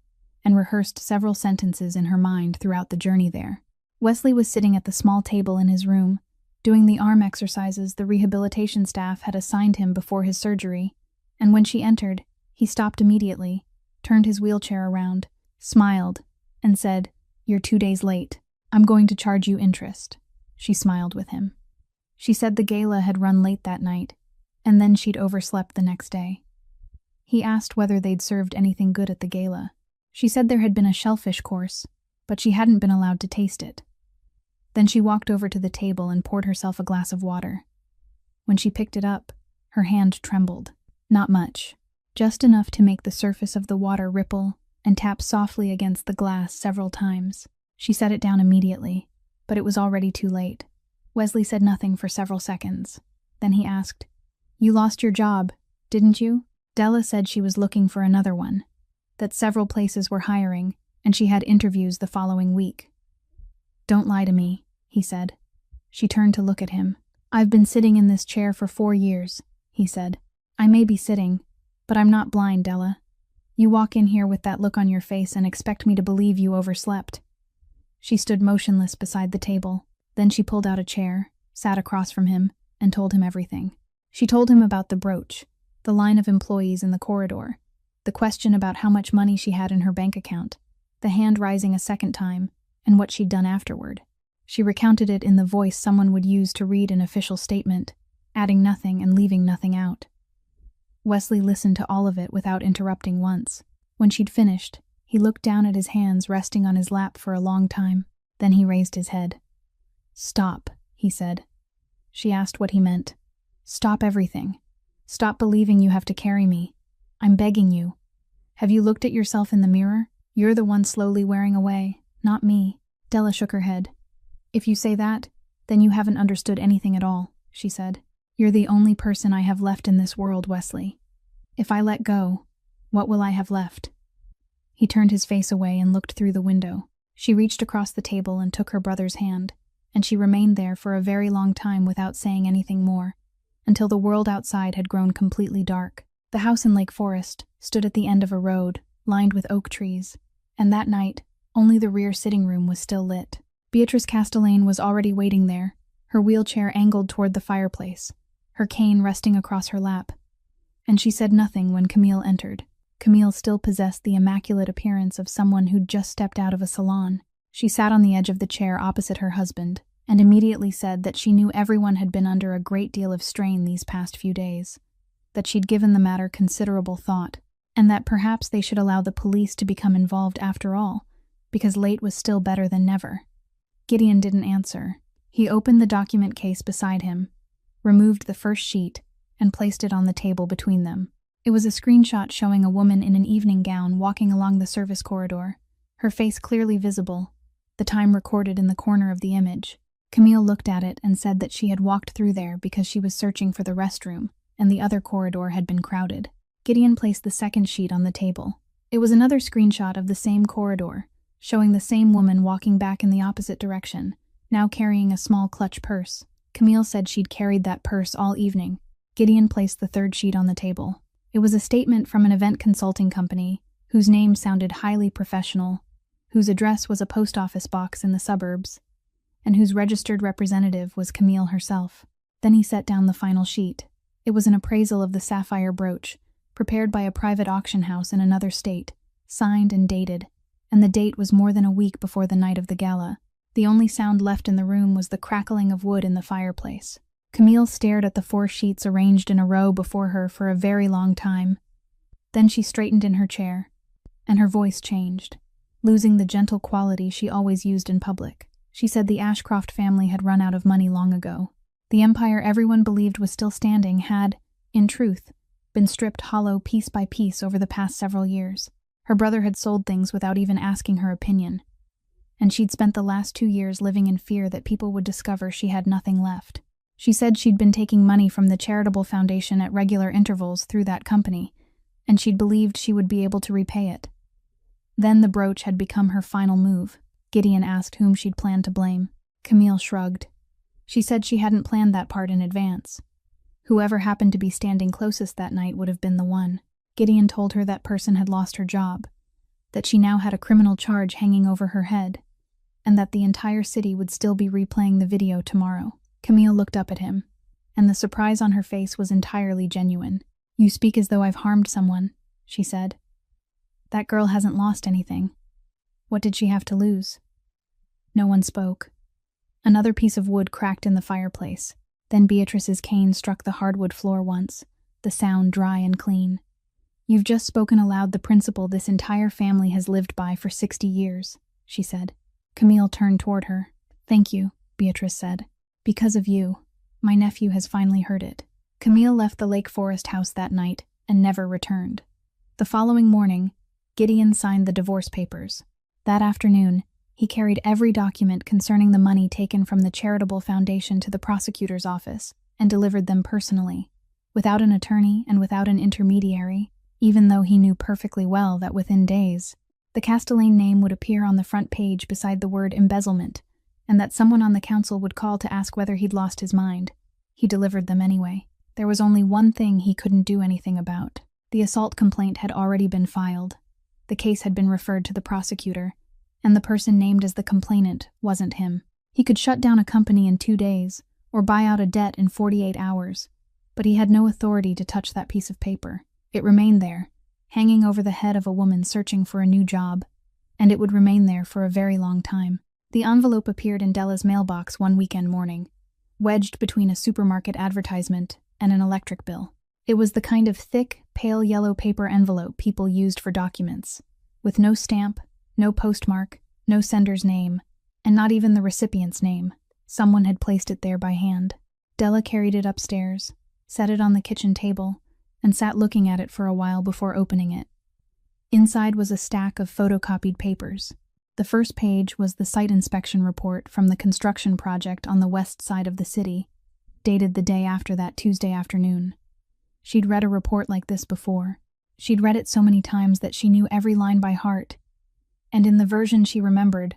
and rehearsed several sentences in her mind throughout the journey there. Wesley was sitting at the small table in his room, doing the arm exercises the rehabilitation staff had assigned him before his surgery, and when she entered, he stopped immediately, turned his wheelchair around, smiled, and said, "You're 2 days late. I'm going to charge you interest." She smiled with him. She said the gala had run late that night, and then she'd overslept the next day. He asked whether they'd served anything good at the gala. She said there had been a shellfish course, but she hadn't been allowed to taste it. Then she walked over to the table and poured herself a glass of water. When she picked it up, her hand trembled. Not much, just enough to make the surface of the water ripple and tap softly against the glass several times. She set it down immediately, but it was already too late. Wesley said nothing for several seconds. Then he asked, "You lost your job, didn't you?" Della said she was looking for another one, that several places were hiring, and she had interviews the following week. "Don't lie to me," he said. She turned to look at him. "I've been sitting in this chair for 4 years, he said. "I may be sitting, but I'm not blind, Della. You walk in here with that look on your face and expect me to believe you overslept." She stood motionless beside the table. Then she pulled out a chair, sat across from him, and told him everything. She told him about the brooch, the line of employees in the corridor, the question about how much money she had in her bank account, the hand rising a second time, and what she'd done afterward. She recounted it in the voice someone would use to read an official statement, adding nothing and leaving nothing out. Wesley listened to all of it without interrupting once. When she'd finished, he looked down at his hands resting on his lap for a long time. Then he raised his head. "Stop," he said. She asked what he meant. "Stop everything. Stop believing you have to carry me. I'm begging you. Have you looked at yourself in the mirror? You're the one slowly wearing away, not me." Della shook her head. "If you say that, then you haven't understood anything at all," she said. "You're the only person I have left in this world, Wesley. If I let go, what will I have left?" He turned his face away and looked through the window. She reached across the table and took her brother's hand, and she remained there for a very long time without saying anything more, until the world outside had grown completely dark. The house in Lake Forest stood at the end of a road, lined with oak trees, and that night, only the rear sitting room was still lit. Beatrice Castellane was already waiting there, her wheelchair angled toward the fireplace, her cane resting across her lap, and she said nothing when Camille entered. Camille still possessed the immaculate appearance of someone who'd just stepped out of a salon. She sat on the edge of the chair opposite her husband, and immediately said that she knew everyone had been under a great deal of strain these past few days, that she'd given the matter considerable thought, and that perhaps they should allow the police to become involved after all, because late was still better than never. Gideon didn't answer. He opened the document case beside him, removed the first sheet, and placed it on the table between them. It was a screenshot showing a woman in an evening gown walking along the service corridor, her face clearly visible, the time recorded in the corner of the image. Camille looked at it and said that she had walked through there because she was searching for the restroom, and the other corridor had been crowded. Gideon placed the second sheet on the table. It was another screenshot of the same corridor, showing the same woman walking back in the opposite direction, now carrying a small clutch purse. Camille said she'd carried that purse all evening. Gideon placed the third sheet on the table. It was a statement from an event consulting company, whose name sounded highly professional, whose address was a post office box in the suburbs, and whose registered representative was Camille herself. Then he set down the final sheet. It was an appraisal of the sapphire brooch, prepared by a private auction house in another state, signed and dated, and the date was more than a week before the night of the gala. The only sound left in the room was the crackling of wood in the fireplace. Camille stared at the 4 sheets arranged in a row before her for a very long time. Then she straightened in her chair, and her voice changed, losing the gentle quality she always used in public. She said the Ashcroft family had run out of money long ago. The empire everyone believed was still standing had, in truth, been stripped hollow piece by piece over the past several years. Her brother had sold things without even asking her opinion, and she'd spent the last 2 years living in fear that people would discover she had nothing left. She said she'd been taking money from the charitable foundation at regular intervals through that company, and she'd believed she would be able to repay it. Then the brooch had become her final move. Gideon asked whom she'd planned to blame. Camille shrugged. She said she hadn't planned that part in advance. Whoever happened to be standing closest that night would have been the one. Gideon told her that person had lost her job, that she now had a criminal charge hanging over her head, and that the entire city would still be replaying the video tomorrow. Camille looked up at him, and the surprise on her face was entirely genuine. "You speak as though I've harmed someone," she said. "That girl hasn't lost anything. What did she have to lose?" No one spoke. Another piece of wood cracked in the fireplace. Then Beatrice's cane struck the hardwood floor once, the sound dry and clean. "You've just spoken aloud the principle this entire family has lived by for 60 years, she said. Camille turned toward her. "Thank you," Beatrice said. "Because of you, my nephew has finally heard it." Camille left the Lake Forest house that night and never returned. The following morning, Gideon signed the divorce papers. That afternoon, he carried every document concerning the money taken from the charitable foundation to the prosecutor's office and delivered them personally, without an attorney and without an intermediary, even though he knew perfectly well that within days, the Castellane name would appear on the front page beside the word embezzlement, and that someone on the council would call to ask whether he'd lost his mind. He delivered them anyway. There was only one thing he couldn't do anything about. The assault complaint had already been filed. The case had been referred to the prosecutor, and the person named as the complainant wasn't him. He could shut down a company in 2 days, or buy out a debt in 48 hours, but he had no authority to touch that piece of paper. It remained there, hanging over the head of a woman searching for a new job, and it would remain there for a very long time. The envelope appeared in Della's mailbox one weekend morning, wedged between a supermarket advertisement and an electric bill. It was the kind of thick, pale yellow paper envelope people used for documents, with no stamp, no postmark, no sender's name, and not even the recipient's name. Someone had placed it there by hand. Della carried it upstairs, set it on the kitchen table, and sat looking at it for a while before opening it. Inside was a stack of photocopied papers. The first page was the site inspection report from the construction project on the west side of the city, dated the day after that Tuesday afternoon. She'd read a report like this before. She'd read it so many times that she knew every line by heart. And in the version she remembered,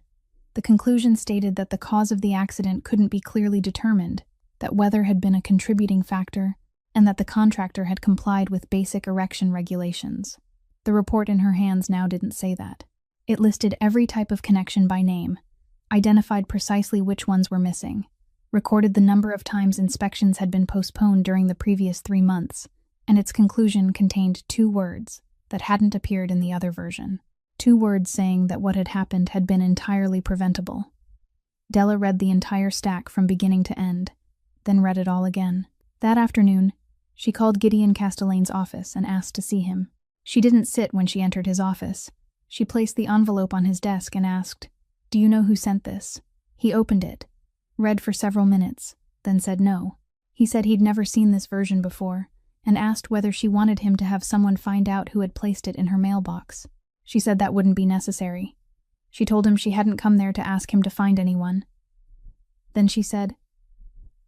the conclusion stated that the cause of the accident couldn't be clearly determined, that weather had been a contributing factor, and that the contractor had complied with basic erection regulations. The report in her hands now didn't say that. It listed every type of connection by name, identified precisely which ones were missing, recorded the number of times inspections had been postponed during the previous 3 months, and its conclusion contained 2 words that hadn't appeared in the other version. 2 words saying that what had happened had been entirely preventable. Della read the entire stack from beginning to end, then read it all again. That afternoon, she called Gideon Castellane's office and asked to see him. She didn't sit when she entered his office. She placed the envelope on his desk and asked, "Do you know who sent this?" He opened it, read for several minutes, then said no. He said he'd never seen this version before, and asked whether she wanted him to have someone find out who had placed it in her mailbox. She said that wouldn't be necessary. She told him she hadn't come there to ask him to find anyone. Then she said,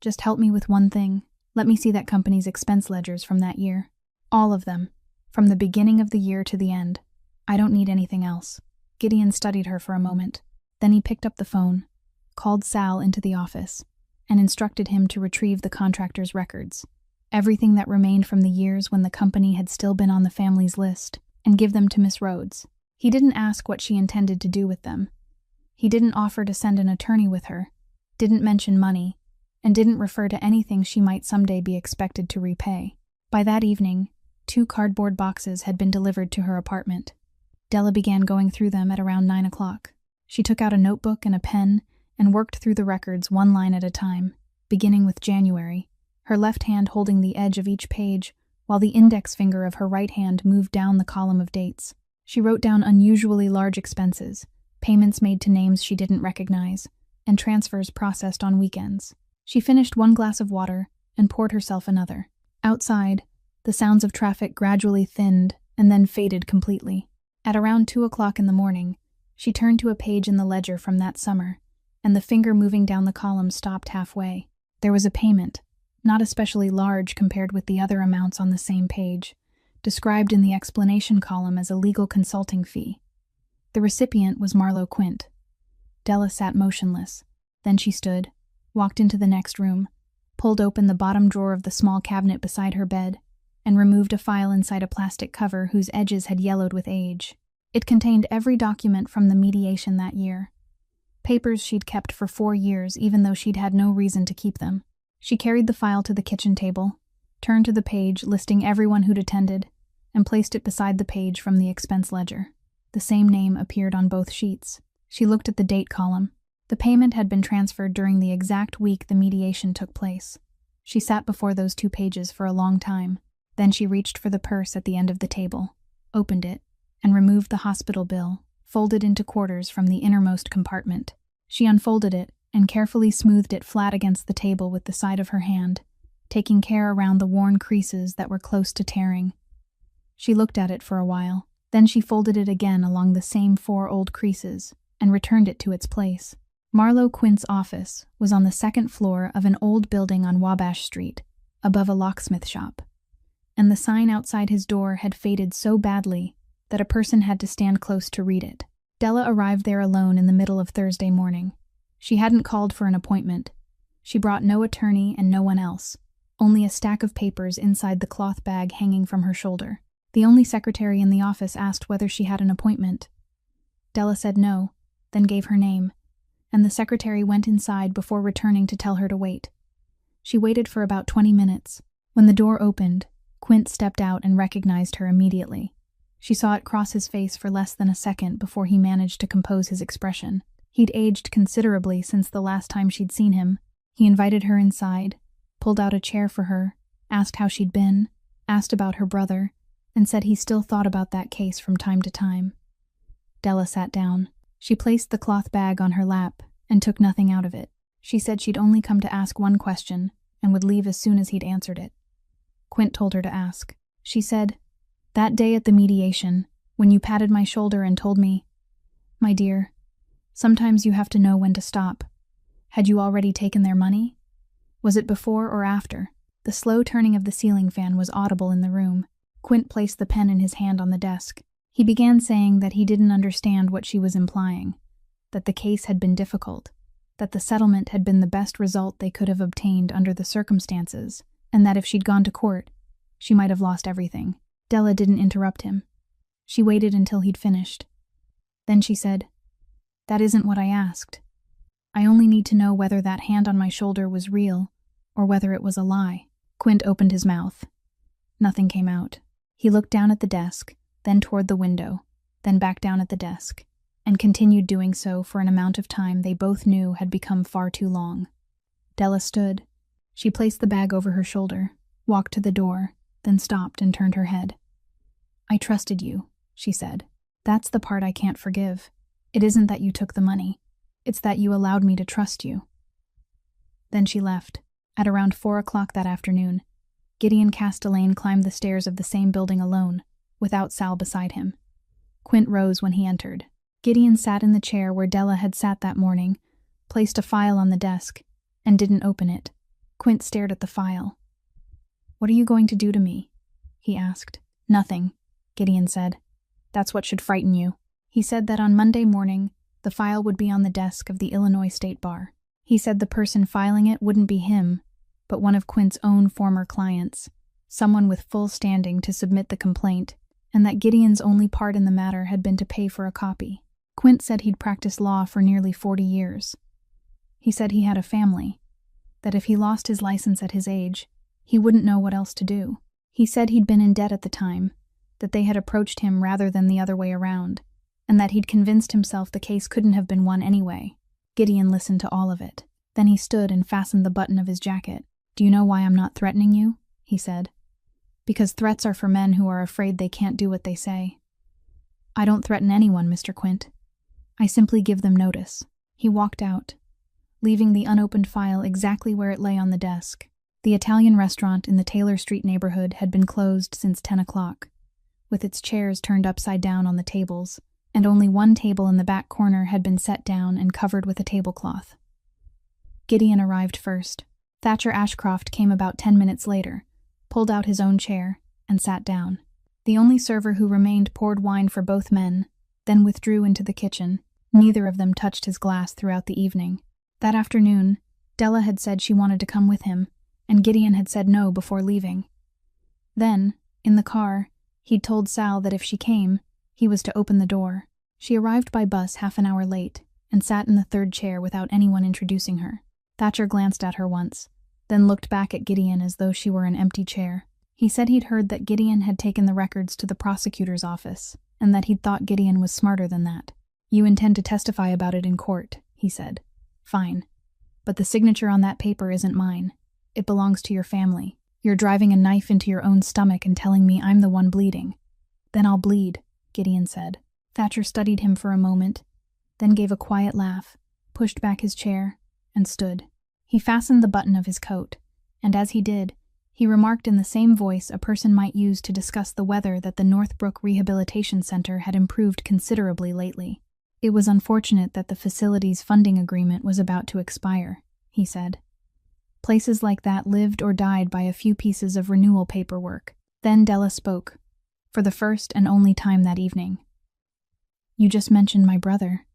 "Just help me with one thing. Let me see that company's expense ledgers from that year. All of them, from the beginning of the year to the end. I don't need anything else." Gideon studied her for a moment. Then he picked up the phone, called Sal into the office, and instructed him to retrieve the contractor's records, everything that remained from the years when the company had still been on the family's list, and give them to Miss Rhodes. He didn't ask what she intended to do with them. He didn't offer to send an attorney with her, didn't mention money, and didn't refer to anything she might someday be expected to repay. By that evening, 2 cardboard boxes had been delivered to her apartment. Della began going through them at around 9 o'clock. She took out a notebook and a pen and worked through the records one line at a time, beginning with January, her left hand holding the edge of each page while the index finger of her right hand moved down the column of dates. She wrote down unusually large expenses, payments made to names she didn't recognize, and transfers processed on weekends. She finished 1 glass of water and poured herself another. Outside, the sounds of traffic gradually thinned and then faded completely. At around 2 o'clock in the morning, she turned to a page in the ledger from that summer, and the finger moving down the column stopped halfway. There was a payment, not especially large compared with the other amounts on the same page, described in the explanation column as a legal consulting fee. The recipient was Marlowe Quint. Della sat motionless. Then she stood, walked into the next room, pulled open the bottom drawer of the small cabinet beside her bed, and removed a file inside a plastic cover whose edges had yellowed with age. It contained every document from the mediation that year. Papers she'd kept for 4 years, even though she'd had no reason to keep them. She carried the file to the kitchen table, turned to the page listing everyone who'd attended, and placed it beside the page from the expense ledger. The same name appeared on both sheets. She looked at the date column. The payment had been transferred during the exact week the mediation took place. She sat before those 2 pages for a long time. Then she reached for the purse at the end of the table, opened it, and removed the hospital bill, folded into quarters from the innermost compartment. She unfolded it and carefully smoothed it flat against the table with the side of her hand, taking care around the worn creases that were close to tearing. She looked at it for a while. Then she folded it again along the same 4 old creases and returned it to its place. Marlowe Quint's office was on the 2nd floor of an old building on Wabash Street, above a locksmith shop, and the sign outside his door had faded so badly that a person had to stand close to read it. Della arrived there alone in the middle of Thursday morning. She hadn't called for an appointment. She brought no attorney and no one else, only a stack of papers inside the cloth bag hanging from her shoulder. The only secretary in the office asked whether she had an appointment. Della said no, then gave her name, and the secretary went inside before returning to tell her to wait. She waited for about 20 minutes. When the door opened, Quint stepped out and recognized her immediately. She saw it cross his face for less than a second before he managed to compose his expression. He'd aged considerably since the last time she'd seen him. He invited her inside, pulled out a chair for her, asked how she'd been, asked about her brother, and said he still thought about that case from time to time. Della sat down. She placed the cloth bag on her lap and took nothing out of it. She said she'd only come to ask one question and would leave as soon as he'd answered it. Quint told her to ask. She said, "That day at the mediation, when you patted my shoulder and told me, 'My dear, sometimes you have to know when to stop,' had you already taken their money? Was it before or after?" The slow turning of the ceiling fan was audible in the room. Quint placed the pen in his hand on the desk. He began saying that he didn't understand what she was implying, that the case had been difficult, that the settlement had been the best result they could have obtained under the circumstances, and that if she'd gone to court, she might have lost everything. Della didn't interrupt him. She waited until he'd finished. Then she said, "That isn't what I asked. I only need to know whether that hand on my shoulder was real, or whether it was a lie." Quint opened his mouth. Nothing came out. He looked down at the desk, then toward the window, then back down at the desk, and continued doing so for an amount of time they both knew had become far too long. Della stood. She placed the bag over her shoulder, walked to the door, then stopped and turned her head. "I trusted you," she said. "That's the part I can't forgive. It isn't that you took the money. It's that you allowed me to trust you." Then she left. At around 4 o'clock that afternoon, Gideon Castellane climbed the stairs of the same building alone, without Sal beside him. Quint rose when he entered. Gideon sat in the chair where Della had sat that morning, placed a file on the desk, and didn't open it. Quint stared at the file. "What are you going to do to me?" he asked. "Nothing," Gideon said. "That's what should frighten you." He said that on Monday morning, the file would be on the desk of the Illinois State Bar. He said the person filing it wouldn't be him, but one of Quint's own former clients, someone with full standing to submit the complaint, and that Gideon's only part in the matter had been to pay for a copy. Quint said he'd practiced law for nearly 40 years. He said he had a family, that if he lost his license at his age, he wouldn't know what else to do. He said he'd been in debt at the time, that they had approached him rather than the other way around, and that he'd convinced himself the case couldn't have been won anyway. Gideon listened to all of it. Then he stood and fastened the button of his jacket. "Do you know why I'm not threatening you?" he said. "Because threats are for men who are afraid they can't do what they say." "I don't threaten anyone, Mr. Quint. I simply give them notice." He walked out, leaving the unopened file exactly where it lay on the desk. The Italian restaurant in the Taylor Street neighborhood had been closed since 10 o'clock, with its chairs turned upside down on the tables, and only one table in the back corner had been set down and covered with a tablecloth. Gideon arrived first. Thatcher Ashcroft came about 10 minutes later, pulled out his own chair, and sat down. The only server who remained poured wine for both men, then withdrew into the kitchen. Neither of them touched his glass throughout the evening. That afternoon, Della had said she wanted to come with him, and Gideon had said no before leaving. Then, in the car, he'd told Sal that if she came, he was to open the door. She arrived by bus half an hour late, and sat in the third chair without anyone introducing her. Thatcher glanced at her once, then looked back at Gideon as though she were an empty chair. He said he'd heard that Gideon had taken the records to the prosecutor's office, and that he'd thought Gideon was smarter than that. "You intend to testify about it in court," he said. "Fine. But the signature on that paper isn't mine. It belongs to your family. You're driving a knife into your own stomach and telling me I'm the one bleeding." "Then I'll bleed," Gideon said. Thatcher studied him for a moment, then gave a quiet laugh, pushed back his chair, and stood. He fastened the button of his coat, and as he did, he remarked in the same voice a person might use to discuss the weather that the Northbrook Rehabilitation Center had improved considerably lately. "It was unfortunate that the facility's funding agreement was about to expire," he said. "Places like that lived or died by a few pieces of renewal paperwork." Then Della spoke, for the first and only time that evening. "You just mentioned my brother,"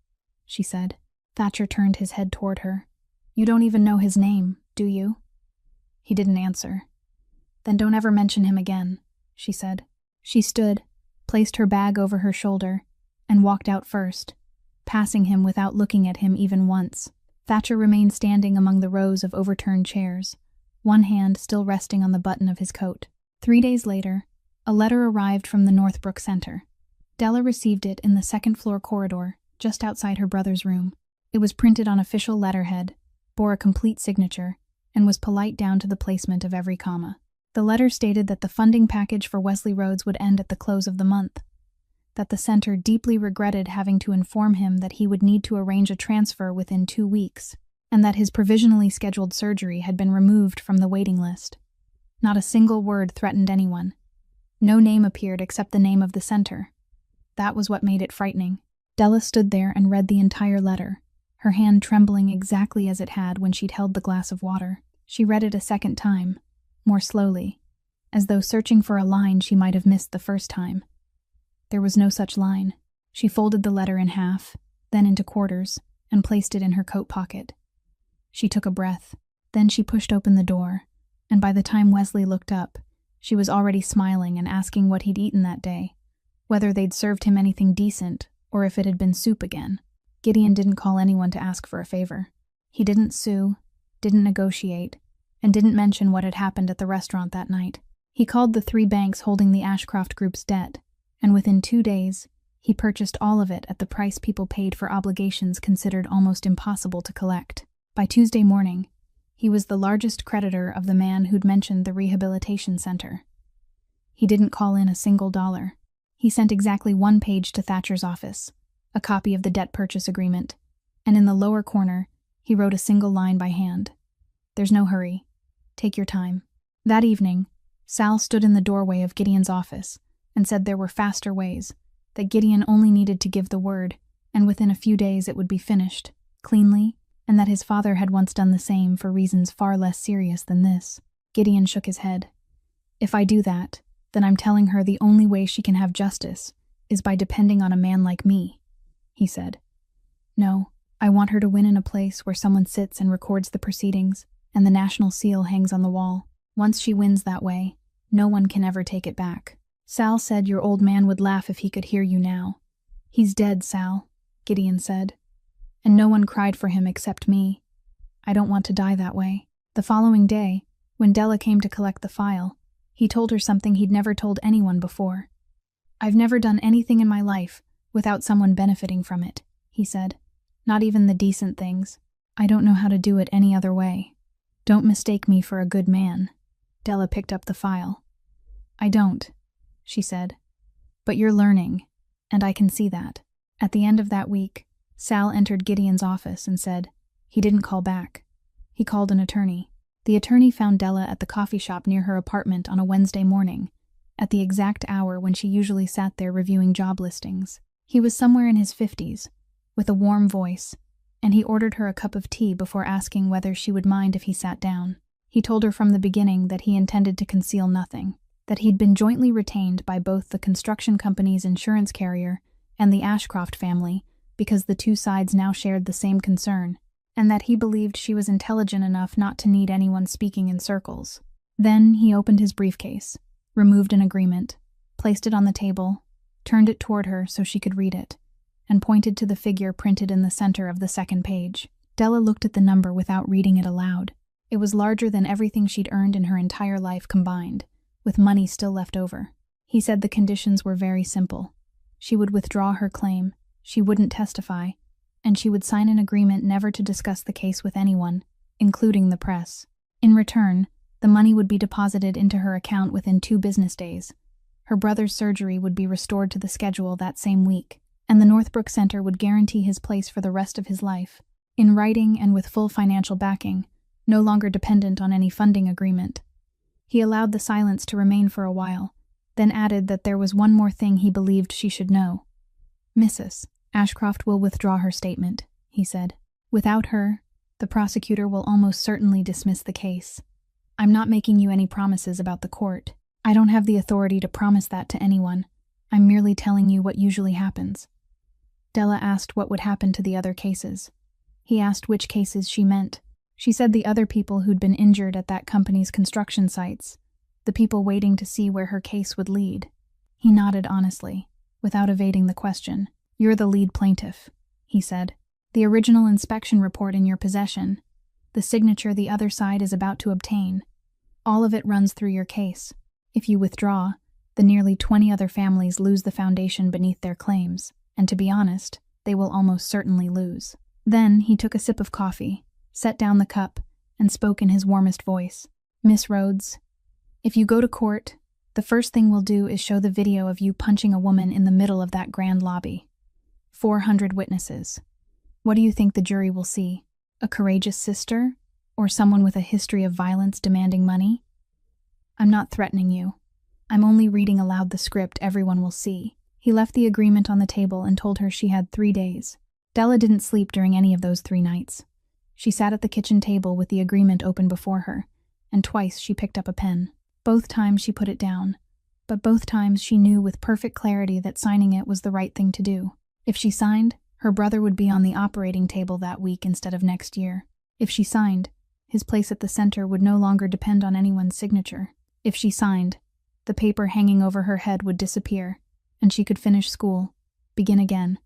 she said. Thatcher turned his head toward her. "You don't even know his name, do you?" He didn't answer. "Then don't ever mention him again," she said. She stood, placed her bag over her shoulder, and walked out first, passing him without looking at him even once. Thatcher remained standing among the rows of overturned chairs, one hand still resting on the button of his coat. 3 days later, a letter arrived from the Northbrook Center. Della received it in the second-floor corridor, just outside her brother's room. It was printed on official letterhead, bore a complete signature, and was polite down to the placement of every comma. The letter stated that the funding package for Wesley Rhodes would end at the close of the month, that the center deeply regretted having to inform him that he would need to arrange a transfer within 2 weeks, and that his provisionally scheduled surgery had been removed from the waiting list. Not a single word threatened anyone. No name appeared except the name of the center. That was what made it frightening. Della stood there and read the entire letter, her hand trembling exactly as it had when she'd held the glass of water. She read it a second time, more slowly, as though searching for a line she might have missed the first time. There was no such line. She folded the letter in half, then into quarters, and placed it in her coat pocket. She took a breath. Then she pushed open the door, and by the time Wesley looked up, she was already smiling and asking what he'd eaten that day, whether they'd served him anything decent, or if it had been soup again. Gideon didn't call anyone to ask for a favor. He didn't sue, didn't negotiate, and didn't mention what had happened at the restaurant that night. He called the 3 banks holding the Ashcroft Group's debt, and within 2 days, he purchased all of it at the price people paid for obligations considered almost impossible to collect. By Tuesday morning, he was the largest creditor of the man who'd mentioned the rehabilitation center. He didn't call in a single dollar. He sent exactly 1 page to Thatcher's office, a copy of the debt purchase agreement, and in the lower corner, he wrote a single line by hand. "There's no hurry. Take your time." That evening, Sal stood in the doorway of Gideon's office and said there were faster ways, that Gideon only needed to give the word, and within a few days it would be finished, cleanly, and that his father had once done the same for reasons far less serious than this. Gideon shook his head. If I do that, then I'm telling her the only way she can have justice is by depending on a man like me, he said. No, I want her to win in a place where someone sits and records the proceedings, and the national seal hangs on the wall. Once she wins that way, no one can ever take it back. Sal said your old man would laugh if he could hear you now. He's dead, Sal, Gideon said. And no one cried for him except me. I don't want to die that way. The following day, when Della came to collect the file, he told her something he'd never told anyone before. I've never done anything in my life without someone benefiting from it, he said. Not even the decent things. I don't know how to do it any other way. Don't mistake me for a good man. Della picked up the file. I don't, she said. But you're learning, and I can see that. At the end of that week, Sal entered Gideon's office and said he didn't call back. He called an attorney. The attorney found Della at the coffee shop near her apartment on a Wednesday morning, at the exact hour when she usually sat there reviewing job listings. He was somewhere in his 50s, with a warm voice, and he ordered her a cup of tea before asking whether she would mind if he sat down. He told her from the beginning that he intended to conceal nothing, that he'd been jointly retained by both the construction company's insurance carrier and the Ashcroft family because the two sides now shared the same concern, and that he believed she was intelligent enough not to need anyone speaking in circles. Then he opened his briefcase, removed an agreement, placed it on the table, turned it toward her so she could read it, and pointed to the figure printed in the center of the second page. Della looked at the number without reading it aloud. It was larger than everything she'd earned in her entire life combined, with money still left over. He said the conditions were very simple. She would withdraw her claim, she wouldn't testify, and she would sign an agreement never to discuss the case with anyone, including the press. In return, the money would be deposited into her account within 2 business days. Her brother's surgery would be restored to the schedule that same week, and the Northbrook Center would guarantee his place for the rest of his life, in writing and with full financial backing, no longer dependent on any funding agreement. He allowed the silence to remain for a while, then added that there was one more thing he believed she should know. Mrs. Ashcroft will withdraw her statement, he said. Without her, the prosecutor will almost certainly dismiss the case. I'm not making you any promises about the court. I don't have the authority to promise that to anyone. I'm merely telling you what usually happens. Della asked what would happen to the other cases. He asked which cases she meant. She said the other people who'd been injured at that company's construction sites, the people waiting to see where her case would lead. He nodded honestly, without evading the question. You're the lead plaintiff, he said. The original inspection report in your possession, the signature the other side is about to obtain, all of it runs through your case. If you withdraw, the nearly 20 other families lose the foundation beneath their claims, and to be honest, they will almost certainly lose. Then he took a sip of coffee, set down the cup, and spoke in his warmest voice. Miss Rhodes, if you go to court, the first thing we'll do is show the video of you punching a woman in the middle of that grand lobby. 400 witnesses. What do you think the jury will see? A courageous sister? Or someone with a history of violence demanding money? I'm not threatening you. I'm only reading aloud the script everyone will see. He left the agreement on the table and told her she had 3 days. Della didn't sleep during any of those 3 nights. She sat at the kitchen table with the agreement open before her, and twice she picked up a pen. Both times she put it down, but both times she knew with perfect clarity that signing it was the right thing to do. If she signed, her brother would be on the operating table that week instead of next year. If she signed, his place at the center would no longer depend on anyone's signature. If she signed, the paper hanging over her head would disappear, and she could finish school, begin again,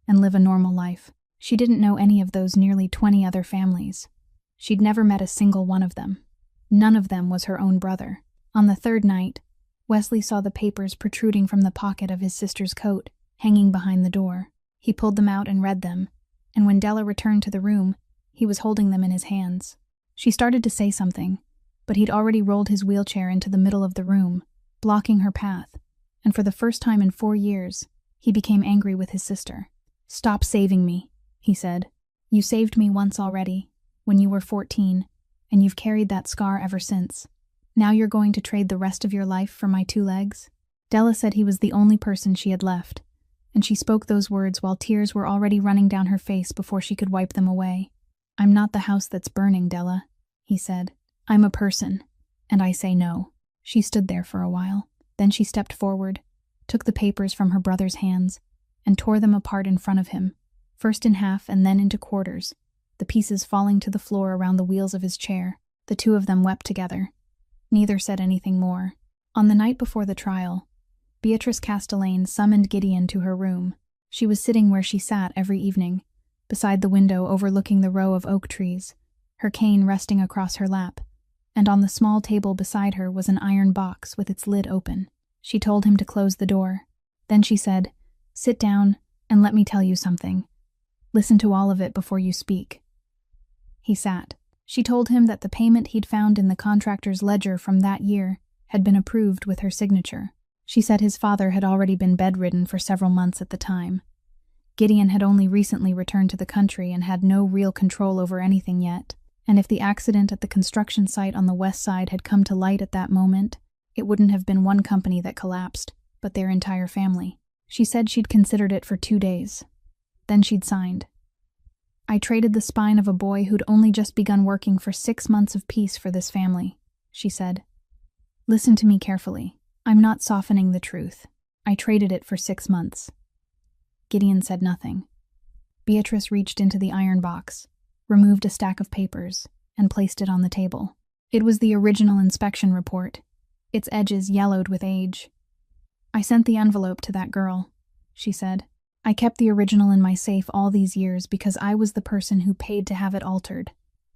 and live a normal life. She didn't know any of those nearly 20 other families. She'd never met a single one of them. None of them was her own brother. On the 3rd night, Wesley saw the papers protruding from the pocket of his sister's coat, hanging behind the door. He pulled them out and read them, and when Della returned to the room, he was holding them in his hands. She started to say something, but he'd already rolled his wheelchair into the middle of the room, blocking her path, and for the first time in 4 years, he became angry with his sister. Stop saving me, he said. You saved me once already, when you were 14, and you've carried that scar ever since. Now you're going to trade the rest of your life for my 2 legs? Della said he was the only person she had left, and she spoke those words while tears were already running down her face before she could wipe them away. I'm not the house that's burning, Della, he said. I'm a person, and I say no. She stood there for a while. Then she stepped forward, took the papers from her brother's hands, and tore them apart in front of him, first in half and then into quarters, the pieces falling to the floor around the wheels of his chair. The 2 of them wept together. Neither said anything more. On the night before the trial, Beatrice Castellane summoned Gideon to her room. She was sitting where she sat every evening, beside the window overlooking the row of oak trees, her cane resting across her lap, and on the small table beside her was an iron box with its lid open. She told him to close the door. Then she said, "Sit down and let me tell you something. Listen to all of it before you speak." He sat. She told him that the payment he'd found in the contractor's ledger from that year had been approved with her signature. She said his father had already been bedridden for several months at the time. Gideon had only recently returned to the country and had no real control over anything yet, and if the accident at the construction site on the west side had come to light at that moment, it wouldn't have been one company that collapsed, but their entire family. She said she'd considered it for 2 days. Then she'd signed. "I traded the spine of a boy who'd only just begun working for 6 months of peace for this family," she said. "Listen to me carefully. I'm not softening the truth. I traded it for 6 months." Gideon said nothing. Beatrice reached into the iron box, removed a stack of papers, and placed it on the table. It was the original inspection report, its edges yellowed with age. "I sent the envelope to that girl," she said. "I kept the original in my safe all these years because I was the person who paid to have it altered.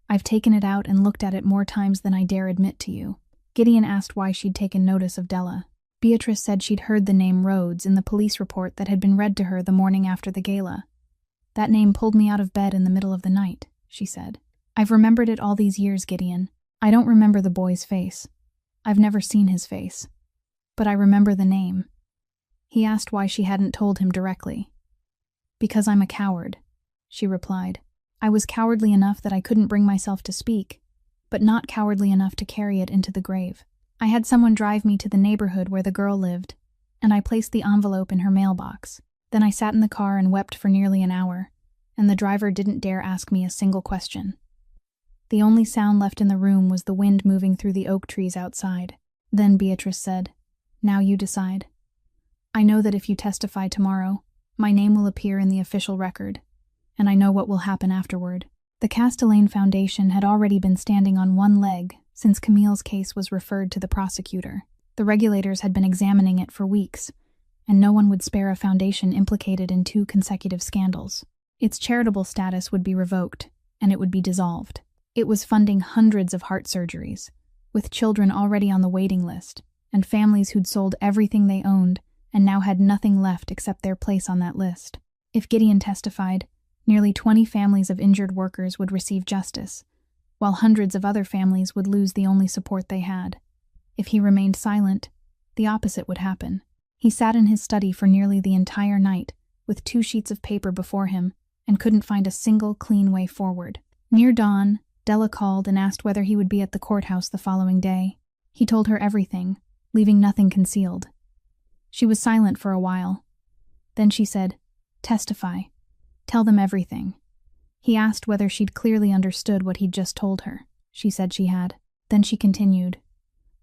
I've taken it out and looked at it more times than I dare admit to you." Gideon asked why she'd taken notice of Della. Beatrice said she'd heard the name Rhodes in the police report that had been read to her the morning after the gala. "That name pulled me out of bed in the middle of the night," she said. "I've remembered it all these years, Gideon. I don't remember the boy's face. I've never seen his face. But I remember the name." He asked why she hadn't told him directly. "Because I'm a coward," she replied. "I was cowardly enough that I couldn't bring myself to speak, but not cowardly enough to carry it into the grave. I had someone drive me to the neighborhood where the girl lived, and I placed the envelope in her mailbox. Then I sat in the car and wept for nearly an hour, and the driver didn't dare ask me a single question. The only sound left in the room was the wind moving through the oak trees outside." Then Beatrice said, "Now you decide. I know that if you testify tomorrow, my name will appear in the official record, and I know what will happen afterward." The Castellane Foundation had already been standing on one leg since Camille's case was referred to the prosecutor. The regulators had been examining it for weeks, and no one would spare a foundation implicated in 2 consecutive scandals. Its charitable status would be revoked, and it would be dissolved. It was funding hundreds of heart surgeries, with children already on the waiting list, and families who'd sold everything they owned and now had nothing left except their place on that list. If Gideon testified, nearly 20 families of injured workers would receive justice, while hundreds of other families would lose the only support they had. If he remained silent, the opposite would happen. He sat in his study for nearly the entire night, with 2 sheets of paper before him, and couldn't find a single clean way forward. Near dawn, Della called and asked whether he would be at the courthouse the following day. He told her everything, leaving nothing concealed. She was silent for a while. Then she said, "Testify. Tell them everything." He asked whether she'd clearly understood what he'd just told her. She said she had. Then she continued,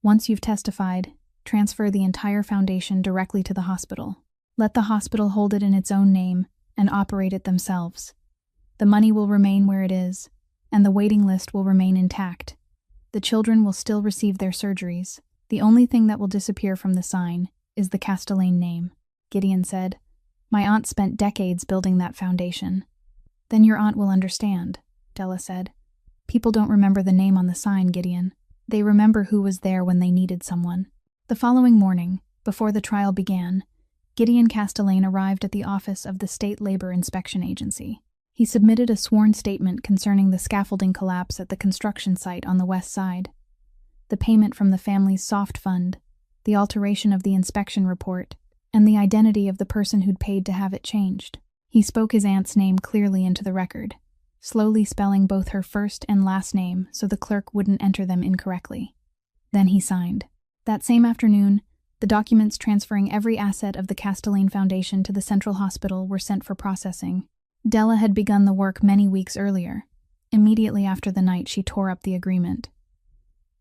"Once you've testified, transfer the entire foundation directly to the hospital. Let the hospital hold it in its own name and operate it themselves. The money will remain where it is, and the waiting list will remain intact. The children will still receive their surgeries. The only thing that will disappear from the sign is the Castellane name." Gideon said, "My aunt spent decades building that foundation." "Then your aunt will understand," Della said. "People don't remember the name on the sign, Gideon. They remember who was there when they needed someone." The following morning, before the trial began, Gideon Castellane arrived at the office of the State Labor Inspection Agency. He submitted a sworn statement concerning the scaffolding collapse at the construction site on the west side, the payment from the family's soft fund, the alteration of the inspection report, and the identity of the person who'd paid to have it changed. He spoke his aunt's name clearly into the record, slowly spelling both her first and last name so the clerk wouldn't enter them incorrectly. Then he signed. That same afternoon, the documents transferring every asset of the Castellane Foundation to the Central Hospital were sent for processing. Della had begun the work many weeks earlier, immediately after the night she tore up the agreement.